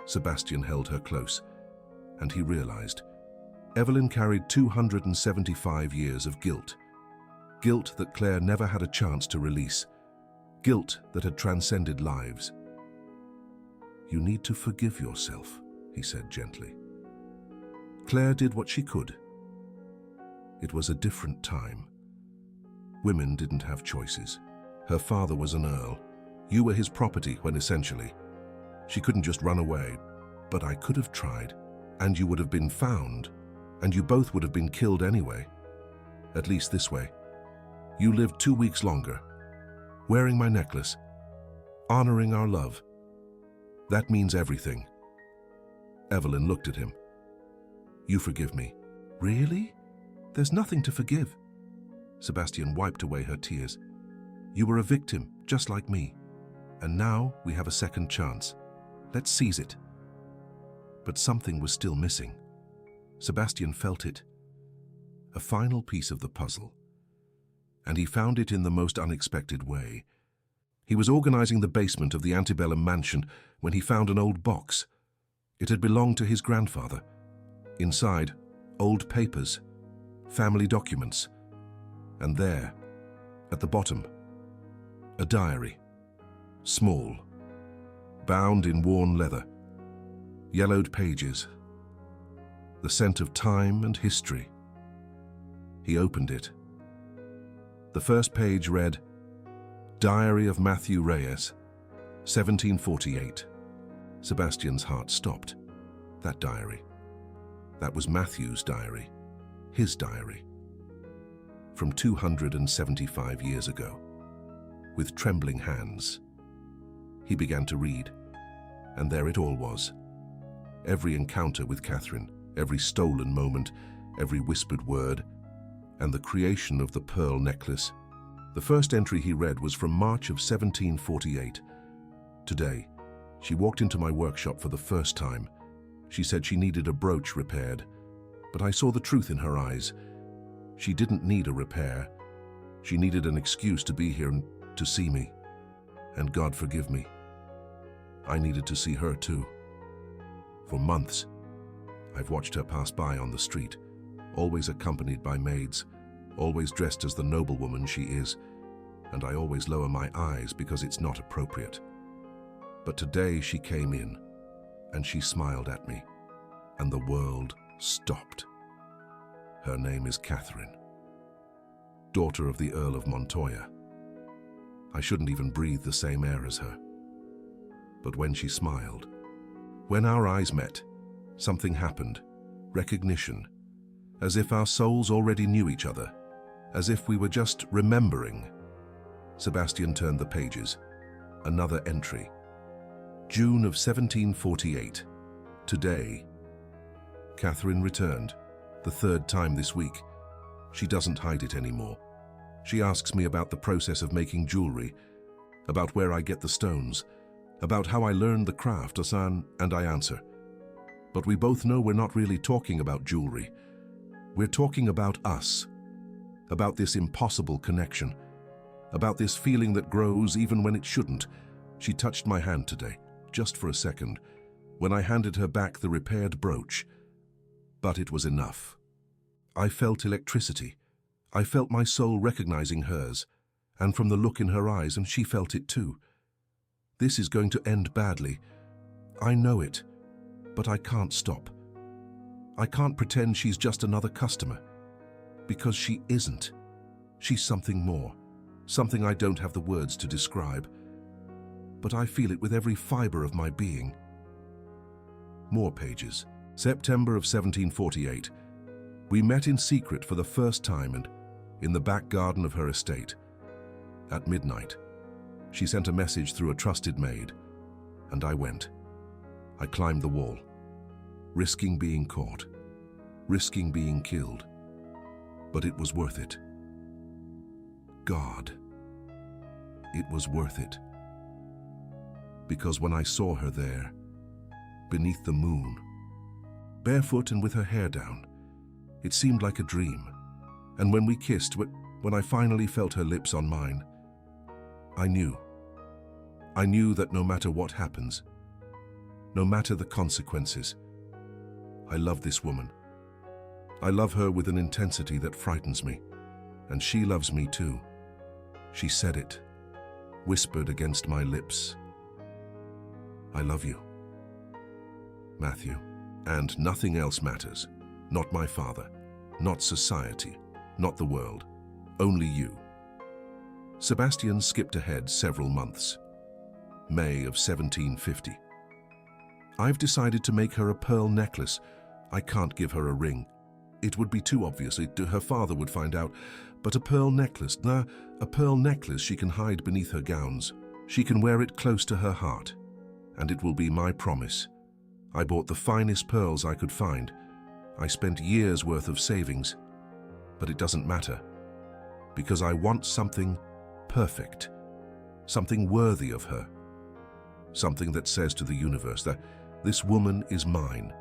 Sebastian held her close, and he realized. Evelyn carried 275 years of guilt. Guilt that Claire never had a chance to release. Guilt that had transcended lives. "You need to forgive yourself," he said gently. Claire did what she could. It was a different time. Women didn't have choices. Her father was an earl. You were his property when essentially. She couldn't just run away, but I could have tried, and you would have been found, and you both would have been killed anyway. At least this way. You lived 2 weeks longer, wearing my necklace, honoring our love. That means everything." Evelyn looked at him. "You forgive me." "Really? There's nothing to forgive." Sebastian wiped away her tears. "You were a victim, just like me. And now we have a second chance. Let's seize it." But something was still missing. Sebastian felt it. A final piece of the puzzle. And he found it in the most unexpected way. He was organizing the basement of the antebellum mansion when he found an old box. It had belonged to his grandfather. Inside, old papers, family documents. And there, at the bottom, a diary. Small, bound in worn leather, yellowed pages, the scent of time and history. He opened it. The first page read, "Diary of Matthew Reyes, 1748. Sebastian's heart stopped. That diary. That was Matthew's diary. His diary. From 275 years ago. With trembling hands, he began to read, and there it all was. Every encounter with Catherine, every stolen moment, every whispered word, and the creation of the pearl necklace. The first entry he read was from March of 1748. Today, she walked into my workshop for the first time. She said she needed a brooch repaired, but I saw the truth in her eyes. She didn't need a repair. She needed an excuse to be here and to see me. And God forgive me. I needed to see her too. For months, I've watched her pass by on the street, always accompanied by maids, always dressed as the noblewoman she is, and I always lower my eyes because it's not appropriate. But today she came in, and she smiled at me, and the world stopped. Her name is Catherine, daughter of the Earl of Montoya. I shouldn't even breathe the same air as her. But when she smiled, when our eyes met, something happened, recognition, as if our souls already knew each other. as if we were just remembering. Sebastian turned the pages. Another entry. June of 1748. Today. Catherine returned, the third time this week. She doesn't hide it anymore. She asks me about the process of making jewelry, about where I get the stones, about how I learned the craft, and I answer. But we both know we're not really talking about jewelry. We're talking about us, about this impossible connection, about this feeling that grows even when it shouldn't. She touched my hand today, just for a second, when I handed her back the repaired brooch. But it was enough. I felt electricity. I felt my soul recognizing hers, and from the look in her eyes, and she felt it too. This is going to end badly. I know it, but I can't stop. I can't pretend she's just another customer, because she isn't. She's something more, something I don't have the words to describe, but I feel it with every fiber of my being. More pages. September of 1748. We met in secret for the first time and in the back garden of her estate. At midnight, she sent a message through a trusted maid, and I went. I climbed the wall, risking being caught, risking being killed, but it was worth it. God, it was worth it. Because when I saw her there, beneath the moon, barefoot and with her hair down, it seemed like a dream. And when we kissed, when I finally felt her lips on mine, I knew that no matter what happens, no matter the consequences, I love this woman. I love her with an intensity that frightens me, and she loves me too. She said it, whispered against my lips. I love you, Matthew, and nothing else matters. Not my father, not society, not the world, only you. Sebastian skipped ahead several months. May of 1750. I've decided to make her a pearl necklace. I can't give her a ring. It would be too obvious. Her father would find out. But a pearl necklace, a pearl necklace she can hide beneath her gowns. She can wear it close to her heart. And it will be my promise. I bought the finest pearls I could find. I spent years' worth of savings. But it doesn't matter. Because I want something perfect. Something worthy of her. Something that says to the universe that this woman is mine,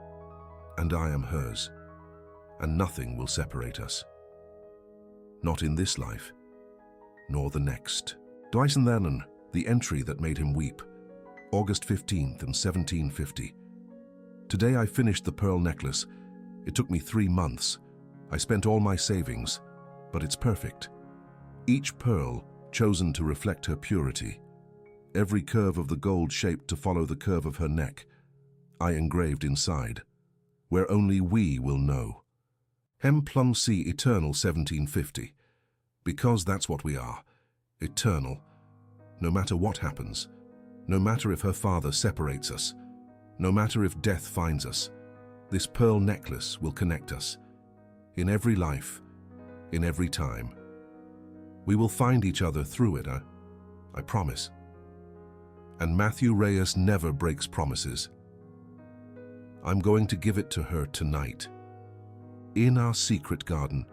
and I am hers, and nothing will separate us. Not in this life, nor the next. Dyson, the entry that made him weep. August 15th in 1750. Today I finished the pearl necklace. It took me 3 months. I spent all my savings, but it's perfect. Each pearl chosen to reflect her purity. Every curve of the gold shaped to follow the curve of her neck. I engraved inside, where only we will know. Hem plum si eternal 1750. Because that's what we are, eternal. No matter what happens, no matter if her father separates us, no matter if death finds us, this pearl necklace will connect us. In every life, in every time. We will find each other through it, I promise. And Matthew Reyes never breaks promises. I'm going to give it to her tonight, in our secret garden,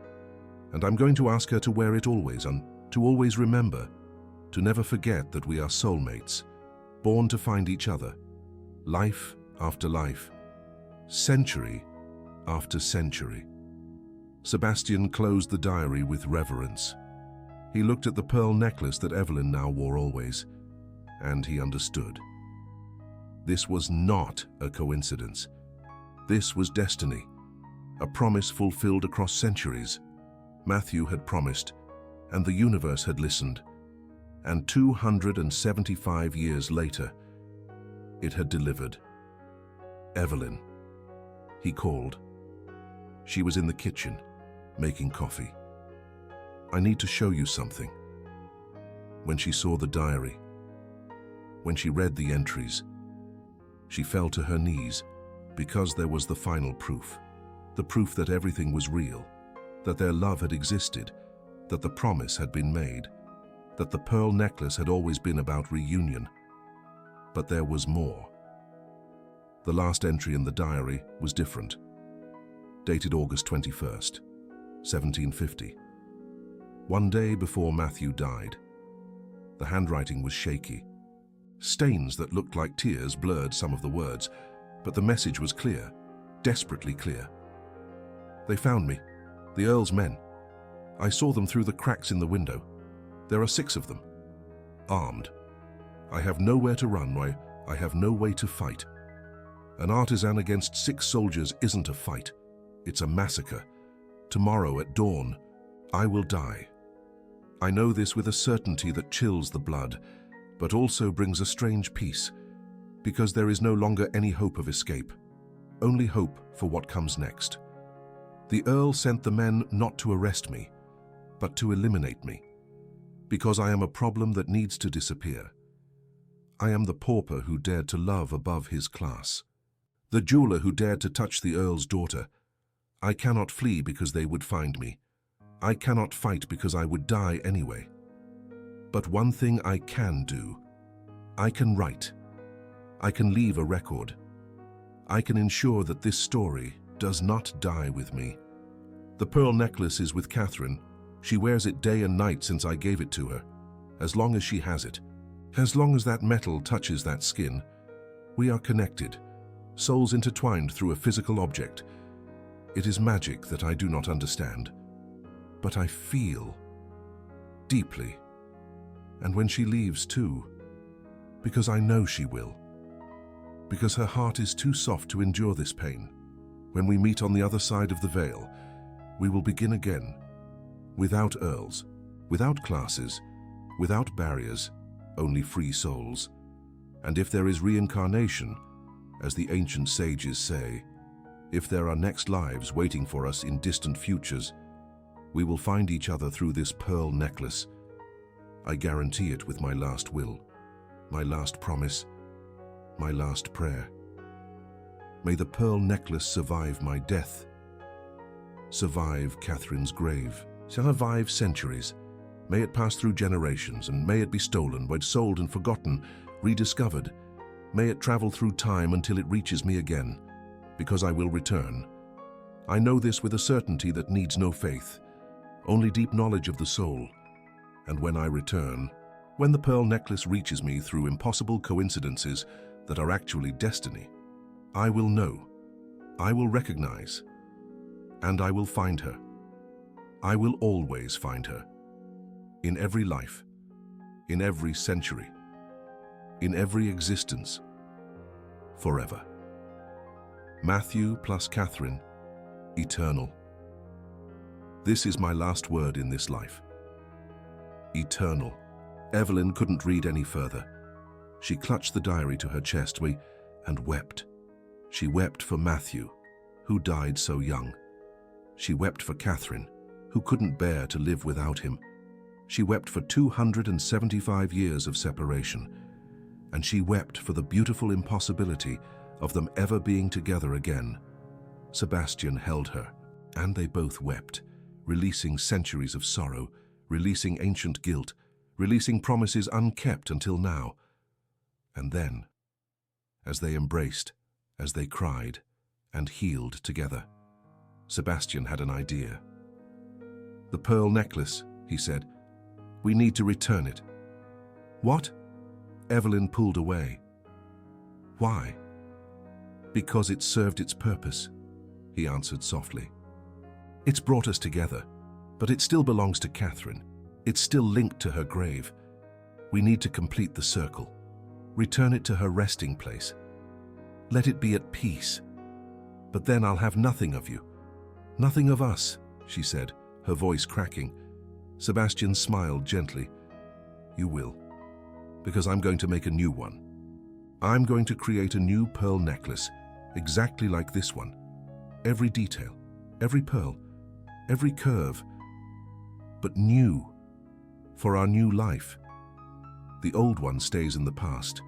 and I'm going to ask her to wear it always, and to always remember, to never forget that we are soulmates, born to find each other, life after life, century after century. Sebastian closed the diary with reverence. He looked at the pearl necklace that Evelyn now wore always, and he understood. This was not a coincidence. This was destiny, a promise fulfilled across centuries. Matthew had promised, and the universe had listened, and 275 years later, it had delivered. Evelyn, he called. She was in the kitchen, making coffee. I need to show you something. When she saw the diary, when she read the entries, she fell to her knees because there was the final proof, the proof that everything was real, that their love had existed, that the promise had been made, that the pearl necklace had always been about reunion. But there was more. The last entry in the diary was different. Dated August 21st, 1750. One day before Matthew died. The handwriting was shaky. Stains that looked like tears blurred some of the words, but the message was clear, desperately clear. They found me, the Earl's men. I saw them through the cracks in the window. There are 6 of them, armed. I have nowhere to run, I have no way to fight. An artisan against 6 soldiers isn't a fight, it's a massacre. Tomorrow at dawn, I will die. I know this with a certainty that chills the blood, but also brings a strange peace, because there is no longer any hope of escape, only hope for what comes next. The Earl sent the men not to arrest me, but to eliminate me, because I am a problem that needs to disappear. I am the pauper who dared to love above his class, the jeweler who dared to touch the Earl's daughter. I cannot flee because they would find me. I cannot fight because I would die anyway. But one thing I can do. I can write. I can leave a record. I can ensure that this story does not die with me. The pearl necklace is with Catherine. She wears it day and night since I gave it to her. As long as she has it, as long as that metal touches that skin, we are connected, souls intertwined through a physical object. It is magic that I do not understand, but I feel deeply. And when she leaves too, because I know she will, because her heart is too soft to endure this pain. When we meet on the other side of the veil, we will begin again, without earls, without classes, without barriers, only free souls. And if there is reincarnation, as the ancient sages say, if there are next lives waiting for us in distant futures, we will find each other through this pearl necklace. I guarantee it with my last will, my last promise, my last prayer. May the pearl necklace survive my death, survive Catherine's grave, survive centuries. May it pass through generations, and may it be stolen, sold and forgotten, rediscovered. May it travel through time until it reaches me again, because I will return. I know this with a certainty that needs no faith, only deep knowledge of the soul. And when I return, when the pearl necklace reaches me through impossible coincidences that are actually destiny, I will know, I will recognize, and I will find her. I will always find her. In every life, in every century, in every existence, forever. Matthew plus Catherine, eternal. This is my last word in this life. Eternal. Evelyn couldn't read any further. She clutched the diary to her chest and wept. She wept for Matthew, who died so young. She wept for Catherine, who couldn't bear to live without him. She wept for 275 years of separation, and she wept for the beautiful impossibility of them ever being together again. Sebastian held her, and they both wept, releasing centuries of sorrow, releasing ancient guilt, releasing promises unkept until now. And then, as they embraced, as they cried and healed together, Sebastian had an idea. "The pearl necklace," he said. "We need to return it." "What?" Evelyn pulled away. "Why?" "Because it served its purpose," he answered softly. "It's brought us together, but it still belongs to Catherine. It's still linked to her grave. We need to complete the circle. Return it to her resting place. Let it be at peace. But then I'll have nothing of you. Nothing of us," she said, her voice cracking. Sebastian smiled gently. "You will, because I'm going to make a new one. I'm going to create a new pearl necklace, exactly like this one. Every detail, every pearl, every curve, but new, for our new life. The old one stays in the past.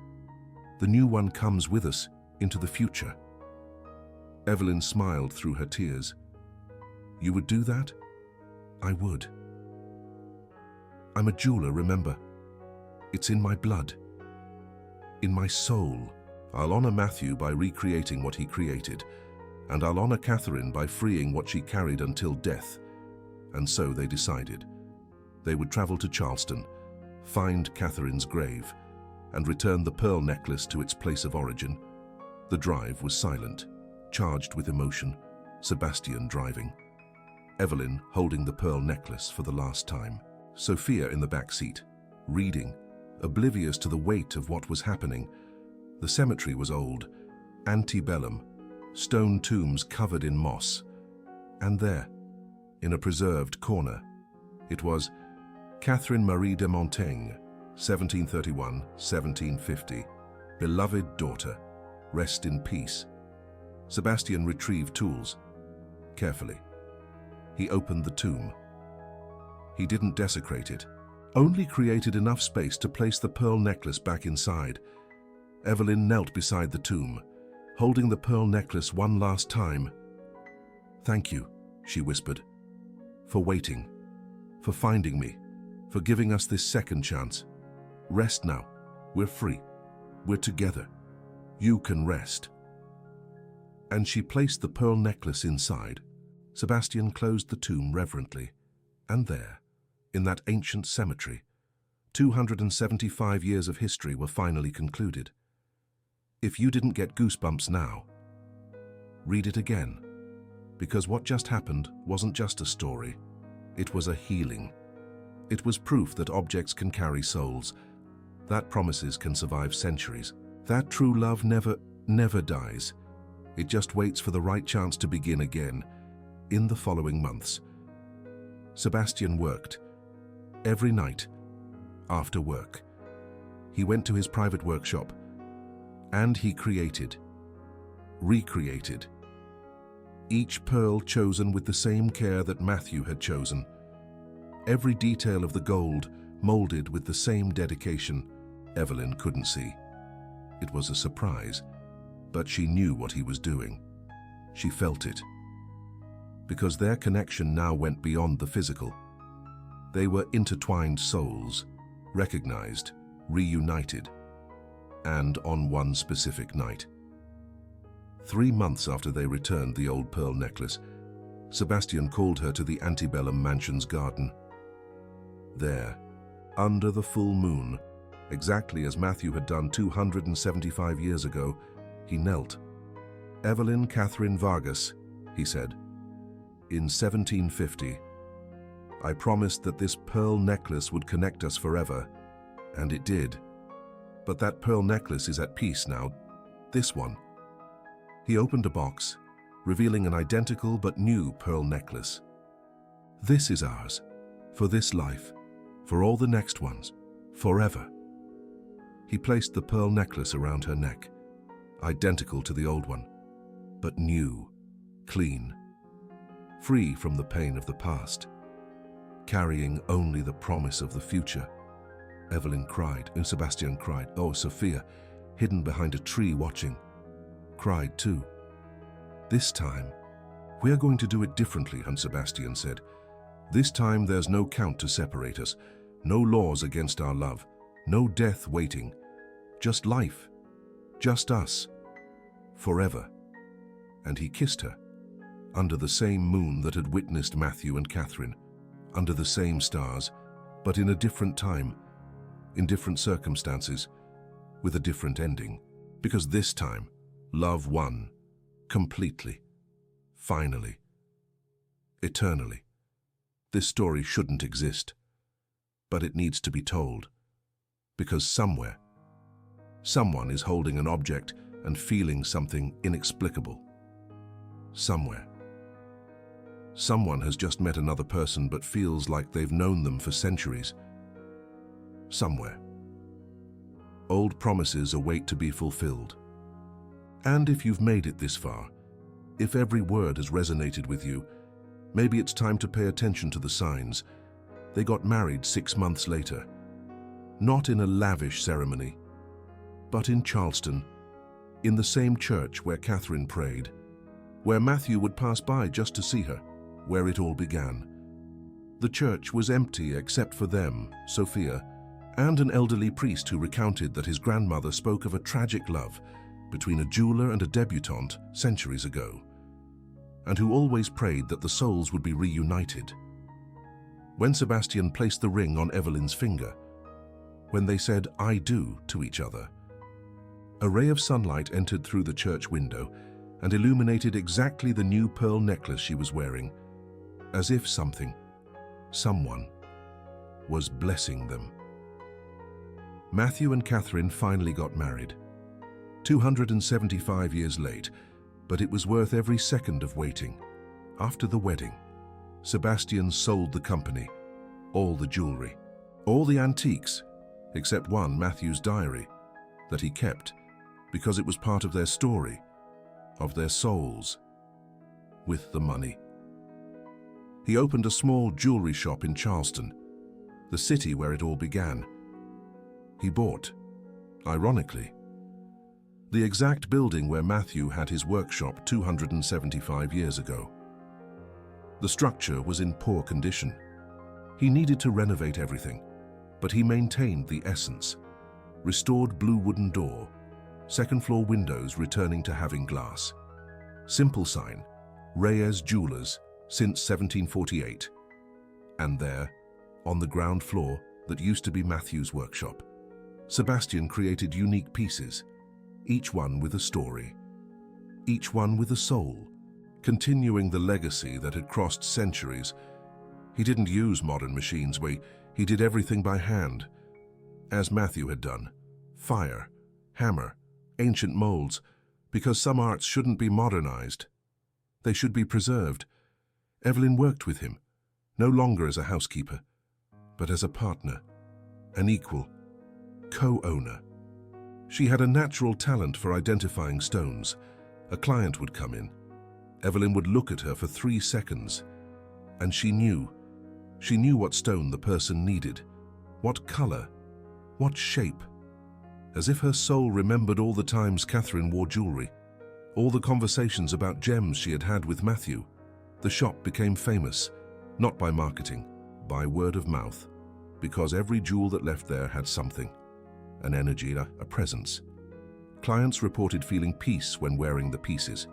The new one comes with us into the future." Evelyn smiled through her tears. "You would do that?" "I would. I'm a jeweler, remember? It's in my blood. In my soul. I'll honor Matthew by recreating what he created, and I'll honor Catherine by freeing what she carried until death. And so they decided. They would travel to Charleston, find Catherine's grave, and return the pearl necklace to its place of origin. The drive was silent, charged with emotion, Sebastian driving, Evelyn holding the pearl necklace for the last time, Sophia in the back seat, reading, oblivious to the weight of what was happening. The cemetery was old, antebellum, stone tombs covered in moss. And there, in a preserved corner, it was Catherine Marie de Montaigne, 1731-1750, beloved daughter, rest in peace. Sebastian retrieved tools. Carefully. He opened the tomb. He didn't desecrate it, only created enough space to place the pearl necklace back inside. Evelyn knelt beside the tomb, holding the pearl necklace one last time. "Thank you," she whispered, "for waiting, for finding me, for giving us this second chance. Rest now. We're free. We're together. You can rest." And she placed the pearl necklace inside. Sebastian closed the tomb reverently, and there, in that ancient cemetery, 275 years of history were finally concluded. If you didn't get goosebumps now, read it again, because what just happened wasn't just a story, it was a healing. It was proof that objects can carry souls, that promises can survive centuries, that true love never dies. It just waits for the right chance to begin again. In the following months, Sebastian worked. Every night, after work, he went to his private workshop, and he created, recreated, each pearl chosen with the same care that Matthew had chosen. Every detail of the gold molded with the same dedication. Evelyn couldn't see. It was a surprise, but she knew what he was doing. She felt it. Because their connection now went beyond the physical. They were intertwined souls, recognized, reunited, and on one specific night. 3 months after they returned the old pearl necklace, Sebastian called her to the antebellum mansion's garden. There, under the full moon, exactly as Matthew had done 275 years ago, he knelt. "Evelyn Catherine Vargas," he said, "in 1750, I promised that this pearl necklace would connect us forever, and it did. But that pearl necklace is at peace now, this one." He opened a box, revealing an identical but new pearl necklace. "This is ours, for this life, for all the next ones, forever." He placed the pearl necklace around her neck, identical to the old one, but new, clean, free from the pain of the past, carrying only the promise of the future. Evelyn cried, and Sebastian cried. Oh, Sophia, hidden behind a tree watching, cried too. "This time, we are going to do it differently," Sebastian said. "This time there's no count to separate us, no laws against our love, no death waiting, just life, just us, forever." And he kissed her, under the same moon that had witnessed Matthew and Catherine, under the same stars, but in a different time, in different circumstances, with a different ending. Because this time, love won, completely, finally, eternally. This story shouldn't exist, but it needs to be told. Because somewhere, someone is holding an object and feeling something inexplicable. Somewhere. Someone has just met another person but feels like they've known them for centuries. Somewhere. Old promises await to be fulfilled. And if you've made it this far, if every word has resonated with you, maybe it's time to pay attention to the signs. They got married 6 months later. Not in a lavish ceremony, but in Charleston, in the same church where Catherine prayed, where Matthew would pass by just to see her, where it all began. The church was empty except for them, Sophia, and an elderly priest who recounted that his grandmother spoke of a tragic love between a jeweler and a debutante centuries ago, and who always prayed that the souls would be reunited. When Sebastian placed the ring on Evelyn's finger, when they said "I do" to each other, a ray of sunlight entered through the church window and illuminated exactly the new pearl necklace she was wearing, as if someone, was blessing them. Matthew and Catherine finally got married, 275 years late, but it was worth every second of waiting. After the wedding, Sebastian sold the company, all the jewelry, all the antiques, except one, Matthew's diary, that he kept because it was part of their story, of their souls, with the money. He opened a small jewelry shop in Charleston, the city where it all began. He bought, ironically, the exact building where Matthew had his workshop 275 years ago. The structure was in poor condition. He needed to renovate everything, but he maintained the essence. Restored blue wooden door, second-floor windows returning to having glass. Simple sign, Reyes Jewelers, since 1748. And there, on the ground floor that used to be Matthew's workshop, Sebastian created unique pieces, each one with a story, each one with a soul, continuing the legacy that had crossed centuries. He didn't use modern machines, he did everything by hand, as Matthew had done. Fire, hammer, ancient molds, because some arts shouldn't be modernized. They should be preserved. Evelyn worked with him, no longer as a housekeeper, but as a partner, an equal, co-owner. She had a natural talent for identifying stones. A client would come in. Evelyn would look at her for 3 seconds, and she knew what stone the person needed, what color, what shape, as if her soul remembered all the times Catherine wore jewelry, all the conversations about gems she had had with Matthew. The shop became famous, not by marketing, by word of mouth, because every jewel that left there had something, an energy, a presence. Clients reported feeling peace when wearing the pieces,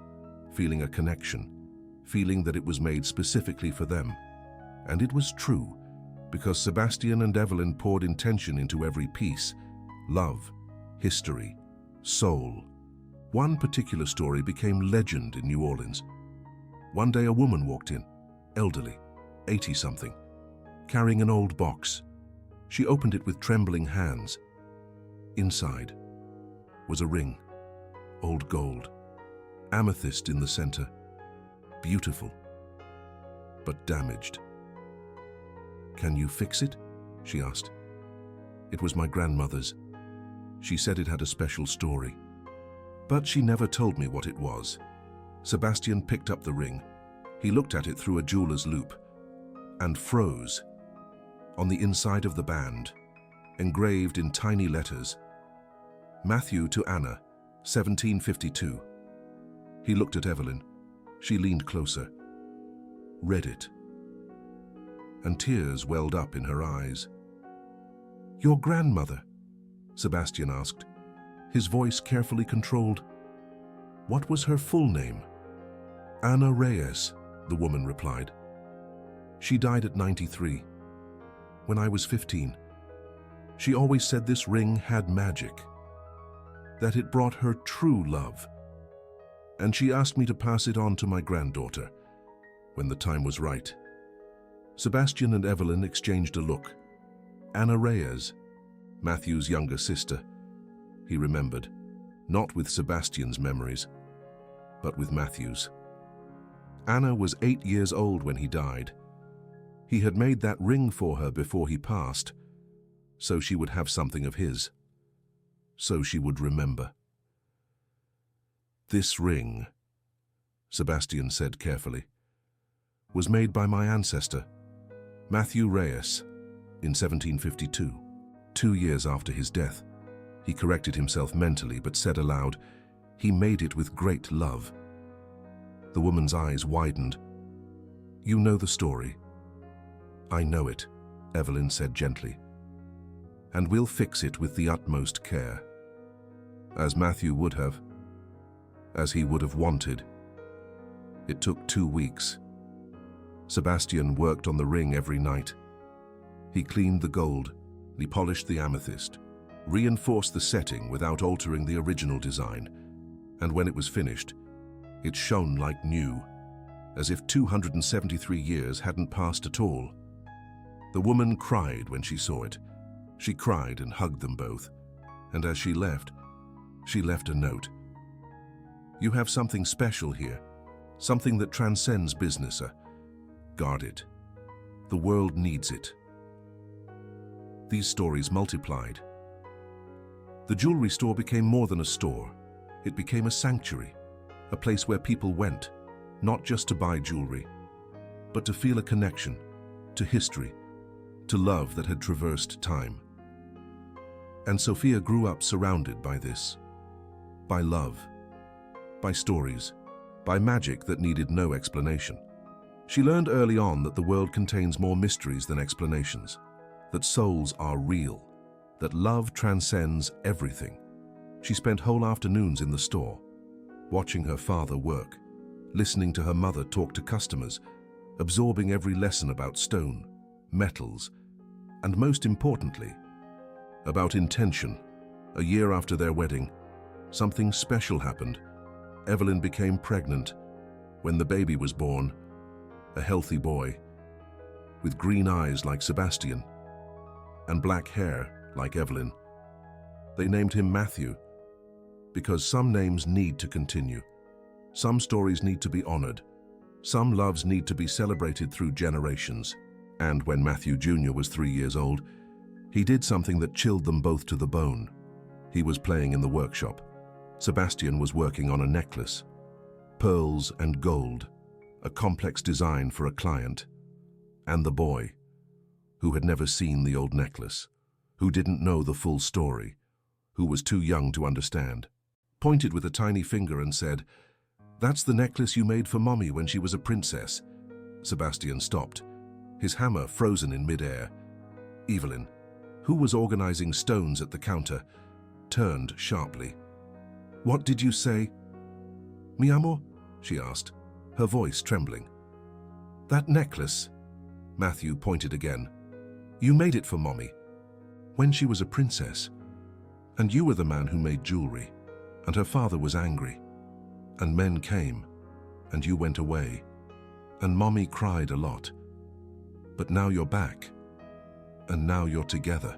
feeling a connection, feeling that it was made specifically for them. And it was true, because Sebastian and Evelyn poured intention into every piece, love, history, soul. One particular story became legend in New Orleans. One day a woman walked in, elderly, 80-something, carrying an old box. She opened it with trembling hands. Inside was a ring, old gold, amethyst in the center, beautiful, but damaged. "Can you fix it?" she asked. "It was my grandmother's. She said it had a special story, but she never told me what it was." Sebastian picked up the ring. He looked at it through a jeweler's loupe and froze. On the inside of the band, engraved in tiny letters, "Matthew to Anna, 1752. He looked at Evelyn. She leaned closer, read it, and tears welled up in her eyes. "Your grandmother?" Sebastian asked, his voice carefully controlled. "What was her full name?" "Anna Reyes," the woman replied. "She died at 93, when I was 15. She always said this ring had magic, that it brought her true love, and she asked me to pass it on to my granddaughter when the time was right." Sebastian and Evelyn exchanged a look. Anna Reyes, Matthew's younger sister, he remembered, not with Sebastian's memories, but with Matthew's. Anna was 8 years old when he died. He had made that ring for her before he passed, so she would have something of his, so she would remember. "This ring," Sebastian said carefully, "was made by my ancestor, Matthew Reyes, in 1752, 2 years after his death." He corrected himself mentally, but said aloud, "He made it with great love." The woman's eyes widened. "You know the story?" I know it, Evelyn said gently. And we'll fix it with the utmost care. As Matthew would have. As he would have wanted. It took 2 weeks. Sebastian worked on the ring every night. He cleaned the gold, he polished the amethyst, reinforced the setting without altering the original design, and when it was finished, it shone like new, as if 273 years hadn't passed at all. The woman cried when she saw it. She cried and hugged them both, and as she left a note. You have something special here, something that transcends business. Guard it. The world needs it. These stories multiplied. The jewelry store became more than a store. It became a sanctuary, a place where people went, not just to buy jewelry, but to feel a connection, to history, to love that had traversed time. And Sophia grew up surrounded by this, by love, by stories, by magic that needed no explanation. She learned early on that the world contains more mysteries than explanations, that souls are real, that love transcends everything. She spent whole afternoons in the store, watching her father work, listening to her mother talk to customers, absorbing every lesson about stone, metals, and most importantly, about intention. A year after their wedding, something special happened. Evelyn became pregnant. When the baby was born, a healthy boy, with green eyes like Sebastian, and black hair like Evelyn. They named him Matthew, because some names need to continue. Some stories need to be honored. Some loves need to be celebrated through generations. And when Matthew Jr. was 3 years old, he did something that chilled them both to the bone. He was playing in the workshop. Sebastian was working on a necklace. Pearls and gold, a complex design for a client. And the boy, who had never seen the old necklace, who didn't know the full story, who was too young to understand, pointed with a tiny finger and said, "That's the necklace you made for Mommy when she was a princess." Sebastian stopped, his hammer frozen in midair. Evelyn, who was organizing stones at the counter, turned sharply. "What did you say?" "Mi amor?" she asked, her voice trembling. "That necklace," Matthew pointed again. "You made it for Mommy, when she was a princess. And you were the man who made jewelry, and her father was angry. And men came, and you went away, and Mommy cried a lot. But now you're back, and now you're together.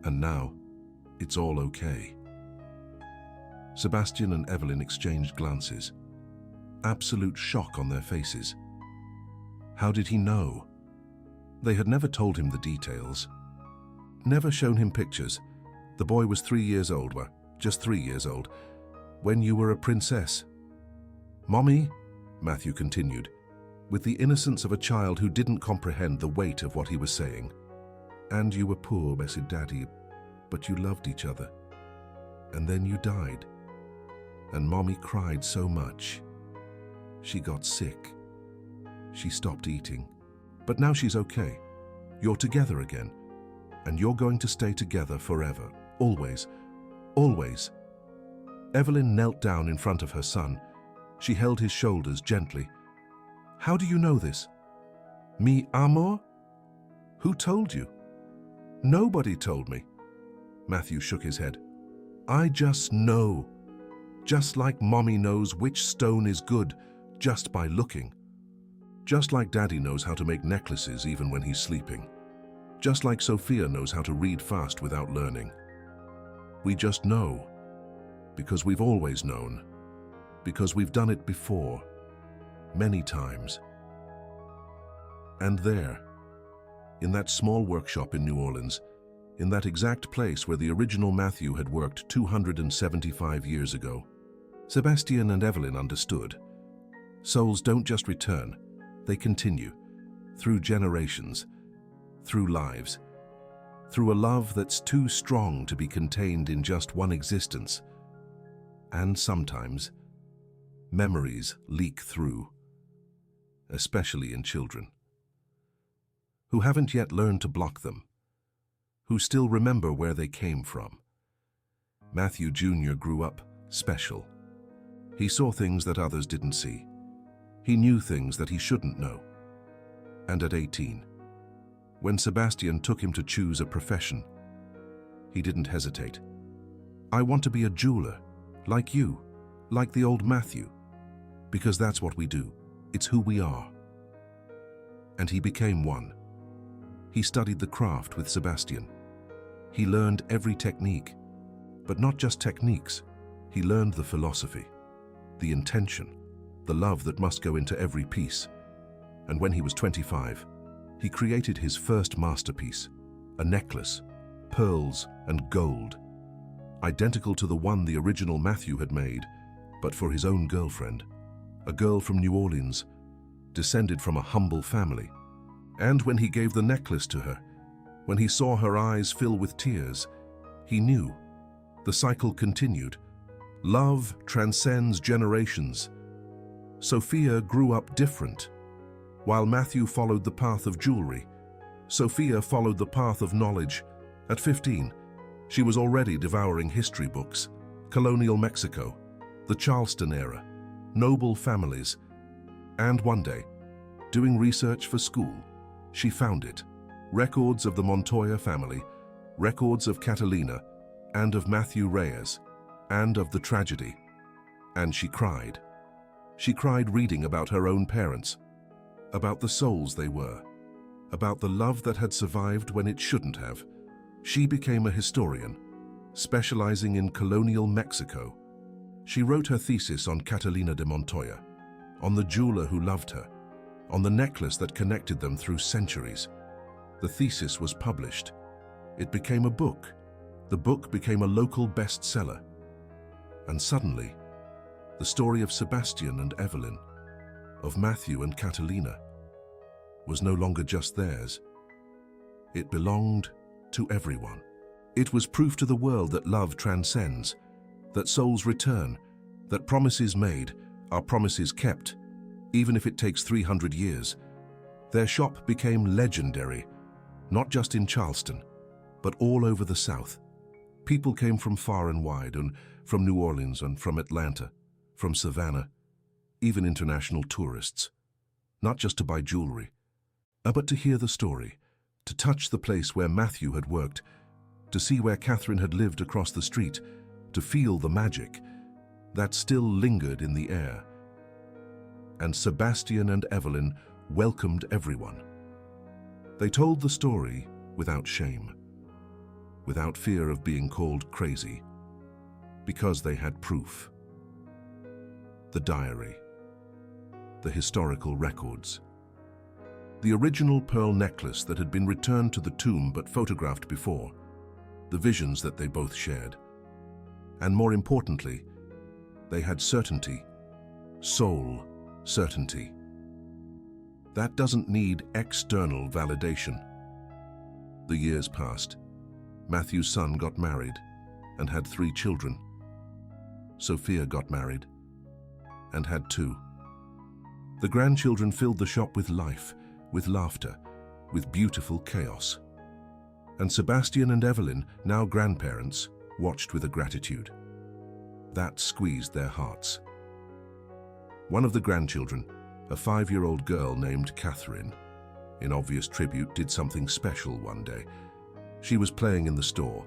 And now, it's all okay." Sebastian and Evelyn exchanged glances, absolute shock on their faces. How did he know? They had never told him the details, never shown him pictures. The boy was 3 years old, just 3 years old, when you were a princess. "Mommy," Matthew continued, with the innocence of a child who didn't comprehend the weight of what he was saying. "And you were poor, blessed Daddy, but you loved each other. And then you died. And Mommy cried so much. She got sick. She stopped eating. But now she's okay. You're together again. And you're going to stay together forever. Always. Always." Evelyn knelt down in front of her son. She held his shoulders gently. "How do you know this?" "Mi amor? Who told you?" "Nobody told me." Matthew shook his head. "I just know. Just like Mommy knows which stone is good just by looking. Just like Daddy knows how to make necklaces even when he's sleeping. Just like Sophia knows how to read fast without learning. We just know. Because we've always known. Because we've done it before. Many times." And there, in that small workshop in New Orleans, in that exact place where the original Matthew had worked 275 years ago, Sebastian and Evelyn understood. Souls don't just return, they continue, through generations, through lives, through a love that's too strong to be contained in just one existence. And sometimes, memories leak through, especially in children. who haven't yet learned to block them, who still remember where they came from. Matthew Jr. grew up special. He saw things that others didn't see. He knew things that he shouldn't know. And at 18, when Sebastian took him to choose a profession, he didn't hesitate. "I want to be a jeweler, like you, like the old Matthew, because that's what we do. It's who we are." And he became one. He studied the craft with Sebastian. He learned every technique, but not just techniques. He learned the philosophy, the intention, the love that must go into every piece. And when he was 25, he created his first masterpiece, a necklace, pearls and gold, identical to the one the original Matthew had made, but for his own girlfriend, a girl from New Orleans, descended from a humble family. And when he gave the necklace to her, when he saw her eyes fill with tears, he knew. The cycle continued. Love transcends generations. Sophia grew up different. While Matthew followed the path of jewelry, Sophia followed the path of knowledge. At 15, she was already devouring history books, colonial Mexico, the Charleston era, noble families, and one day, doing research for school, she found it. Records of the Montoya family, records of Catalina, and of Matthew Reyes, and of the tragedy. And she cried. She cried reading about her own parents, about the souls they were, about the love that had survived when it shouldn't have. She became a historian, specializing in colonial Mexico. She wrote her thesis on Catalina de Montoya, on the jeweler who loved her, on the necklace that connected them through centuries. The thesis was published. It became a book. The book became a local bestseller. And suddenly, the story of Sebastian and Evelyn, of Matthew and Catalina, was no longer just theirs. It belonged to everyone. It was proof to the world that love transcends, that souls return, that promises made are promises kept, even if it takes 300 years. Their shop became legendary, not just in Charleston, but all over the South. People came from far and wide, and from New Orleans and from Atlanta, from Savannah, even international tourists, not just to buy jewelry, but to hear the story, to touch the place where Matthew had worked, to see where Catherine had lived across the street, to feel the magic that still lingered in the air. And Sebastian and Evelyn welcomed everyone. They told the story without shame, without fear of being called crazy, because they had proof. The diary, the historical records, the original pearl necklace that had been returned to the tomb but photographed before, the visions that they both shared. And more importantly, they had certainty, soul certainty. That doesn't need external validation. The years passed. Matthew's son got married and had 3 children. Sophia got married and had 2. The grandchildren filled the shop with life, with laughter, with beautiful chaos. And Sebastian and Evelyn, now grandparents, watched with a gratitude that squeezed their hearts. One of the grandchildren, a 5-year-old girl named Catherine, in obvious tribute, did something special one day. She was playing in the store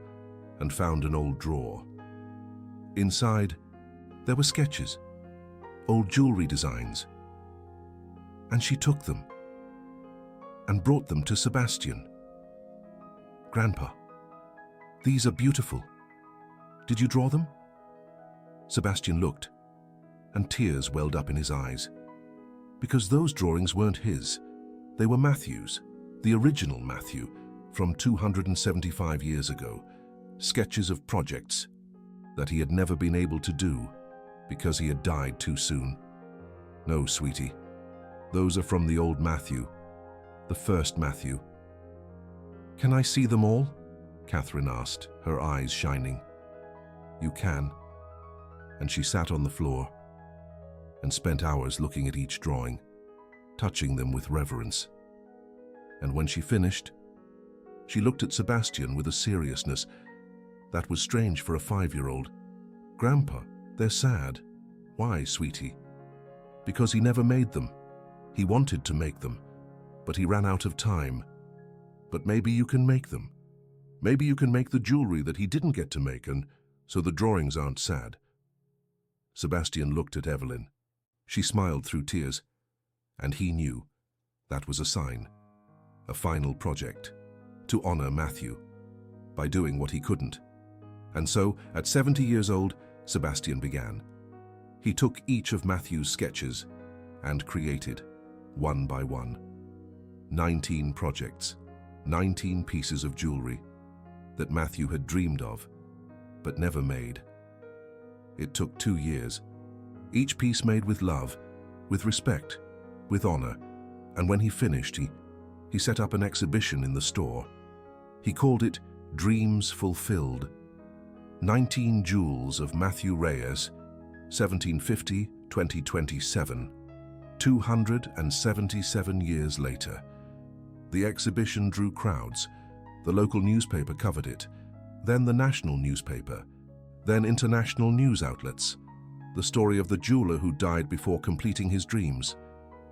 and found an old drawer. Inside, there were sketches, old jewelry designs, and she took them and brought them to Sebastian. "Grandpa, these are beautiful. Did you draw them?" Sebastian looked, and tears welled up in his eyes. Because those drawings weren't his. They were Matthew's, the original Matthew, from 275 years ago. Sketches of projects that he had never been able to do because he had died too soon. "No, sweetie. Those are from the old Matthew, the first Matthew." "Can I see them all?" Catherine asked, her eyes shining. "You can." And she sat on the floor and spent hours looking at each drawing, touching them with reverence. And when she finished, she looked at Sebastian with a seriousness that was strange for a 5-year-old. "Grandpa, they're sad." "Why, sweetie?" "Because he never made them. He wanted to make them, but he ran out of time. But maybe you can make them. Maybe you can make the jewelry that he didn't get to make, and so the drawings aren't sad." Sebastian looked at Evelyn. She smiled through tears, and he knew that was a sign, a final project, to honor Matthew by doing what he couldn't. And so, at 70 years old, Sebastian began. He took each of Matthew's sketches and created, one by one, 19 projects, 19 pieces of jewelry that Matthew had dreamed of, but never made. It took 2 years, each piece made with love, with respect, with honor, and when he finished, he set up an exhibition in the store. He called it Dreams Fulfilled. 19 Jewels of Matthew Reyes, 1750-2027, 277 years later. The exhibition drew crowds. The local newspaper covered it, then the national newspaper, then international news outlets. The story of the jeweler who died before completing his dreams,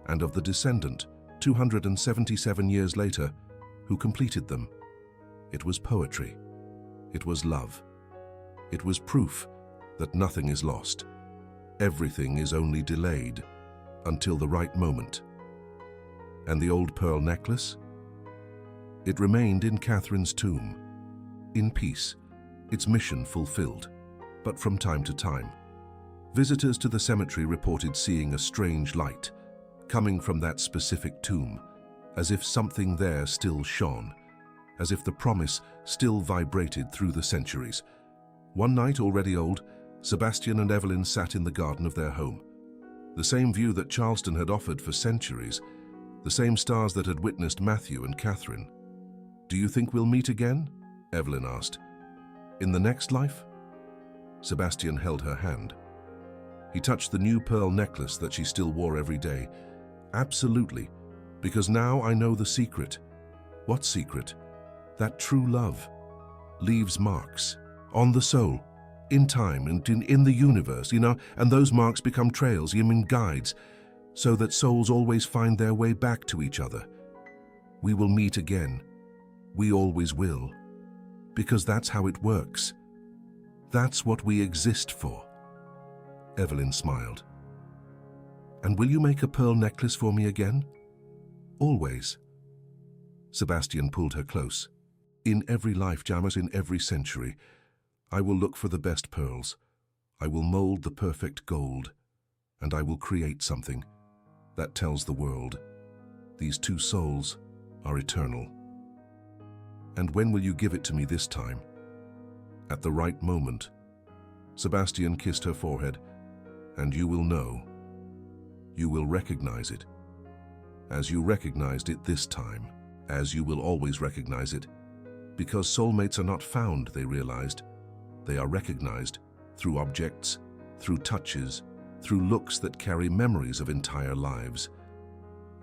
and of the descendant, 277 years later, who completed them. It was poetry. It was love. It was proof that nothing is lost. Everything is only delayed until the right moment. And the old pearl necklace? It remained in Catherine's tomb, in peace, its mission fulfilled. But from time to time, visitors to the cemetery reported seeing a strange light coming from that specific tomb, as if something there still shone, as if the promise still vibrated through the centuries. One night, already old, Sebastian and Evelyn sat in the garden of their home. The same view that Charleston had offered for centuries, the same stars that had witnessed Matthew and Catherine. "Do you think we'll meet again?" Evelyn asked. "In the next life?" Sebastian held her hand. He touched the new pearl necklace that she still wore every day. "Absolutely, because now I know the secret." "What secret?" "That true love leaves marks on the soul, in time and in the universe, and those marks become trails, guides, so that souls always find their way back to each other. We will meet again. We always will. Because that's how it works. That's what we exist for." Evelyn smiled. "And will you make a pearl necklace for me again?" "Always." Sebastian pulled her close. "In every life, Jamas, in every century, I will look for the best pearls. I will mold the perfect gold, and I will create something that tells the world, these two souls are eternal." "And when will you give it to me this time?" "At the right moment." Sebastian kissed her forehead. "And you will know. You will recognize it. As you recognized it this time, as you will always recognize it. Because soulmates are not found, they realized. They are recognized through objects, through touches, through looks that carry memories of entire lives.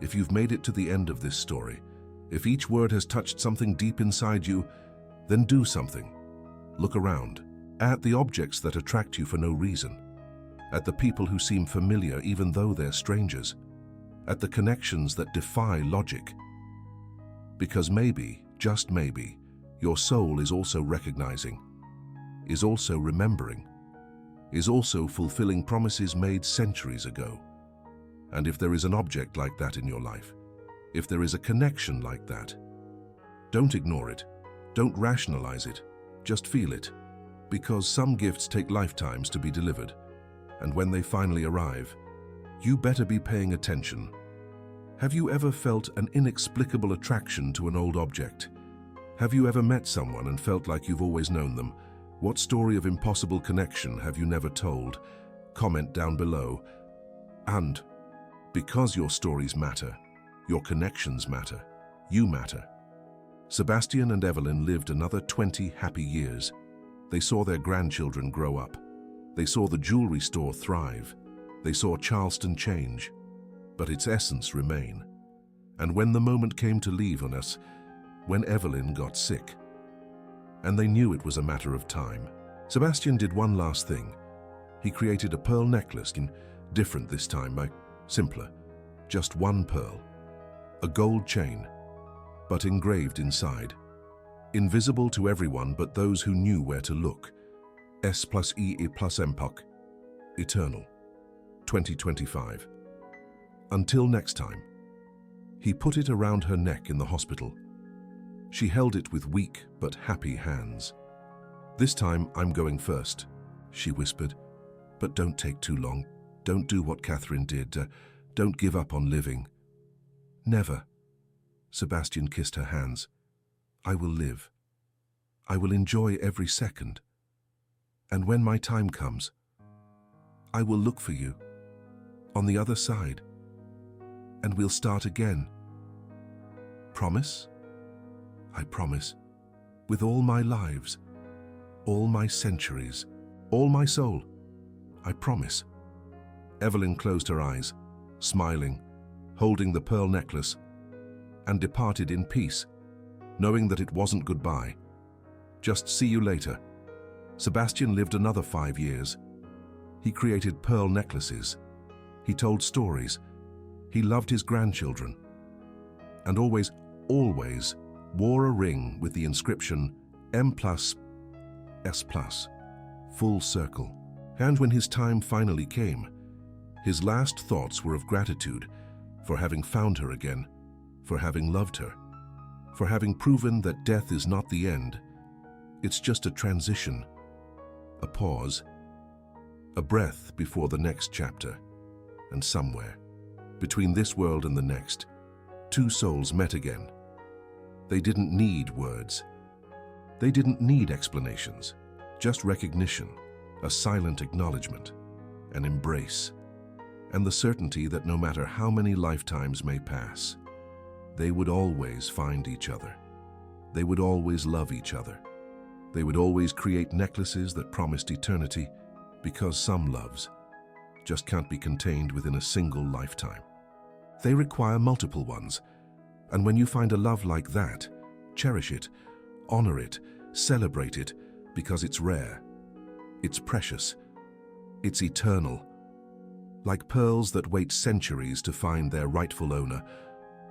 If you've made it to the end of this story, if each word has touched something deep inside you, then do something. Look around, at the objects that attract you for no reason, at the people who seem familiar even though they're strangers, at the connections that defy logic. Because maybe, just maybe, your soul is also recognizing, is also remembering, is also fulfilling promises made centuries ago. And if there is an object like that in your life, if there is a connection like that, don't ignore it, don't rationalize it, just feel it. Because some gifts take lifetimes to be delivered, and when they finally arrive, you better be paying attention. Have you ever felt an inexplicable attraction to an old object? Have you ever met someone and felt like you've always known them? What story of impossible connection have you never told? Comment down below. And because your stories matter, your connections matter, you matter. Sebastian and Evelyn lived another 20 happy years. They saw their grandchildren grow up. They saw the jewelry store thrive. They saw Charleston change, but its essence remain. And when the moment came to leave on us, when Evelyn got sick, and they knew it was a matter of time, Sebastian did one last thing. He created a pearl necklace, different this time, simpler. Just one pearl. A gold chain, but engraved inside. Invisible to everyone but those who knew where to look. S+E+M+. Eternal. 2025. Until next time. He put it around her neck in the hospital. She held it with weak but happy hands. "This time I'm going first," she whispered. "But don't take too long. Don't do what Catherine did. Don't give up on living." "Never." Sebastian kissed her hands. "I will live. I will enjoy every second. And when my time comes, I will look for you on the other side, and we'll start again. Promise?" "I promise. With all my lives, all my centuries, all my soul. I promise." Evelyn closed her eyes, smiling, holding the pearl necklace, and departed in peace, knowing that it wasn't goodbye. Just see you later. Sebastian lived another 5 years. He created pearl necklaces. He told stories. He loved his grandchildren. And always wore a ring with the inscription M+S+, full circle. And when his time finally came, his last thoughts were of gratitude for having found her again, for having loved her, for having proven that death is not the end. It's just a transition, a pause, a breath before the next chapter. And somewhere, between this world and the next, two souls met again. They didn't need words. They didn't need explanations, just recognition, a silent acknowledgement, an embrace, and the certainty that no matter how many lifetimes may pass, they would always find each other. They would always love each other. They would always create necklaces that promised eternity, because some loves just can't be contained within a single lifetime. They require multiple ones, and when you find a love like that, cherish it, honor it, celebrate it, because it's rare, it's precious, it's eternal. Like pearls that wait centuries to find their rightful owner,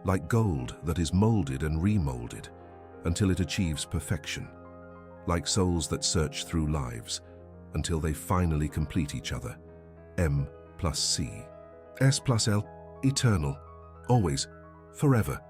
like gold that is molded and remolded until it achieves perfection, like souls that search through lives until they finally complete each other. M+C. S+L. Eternal. Always. Forever.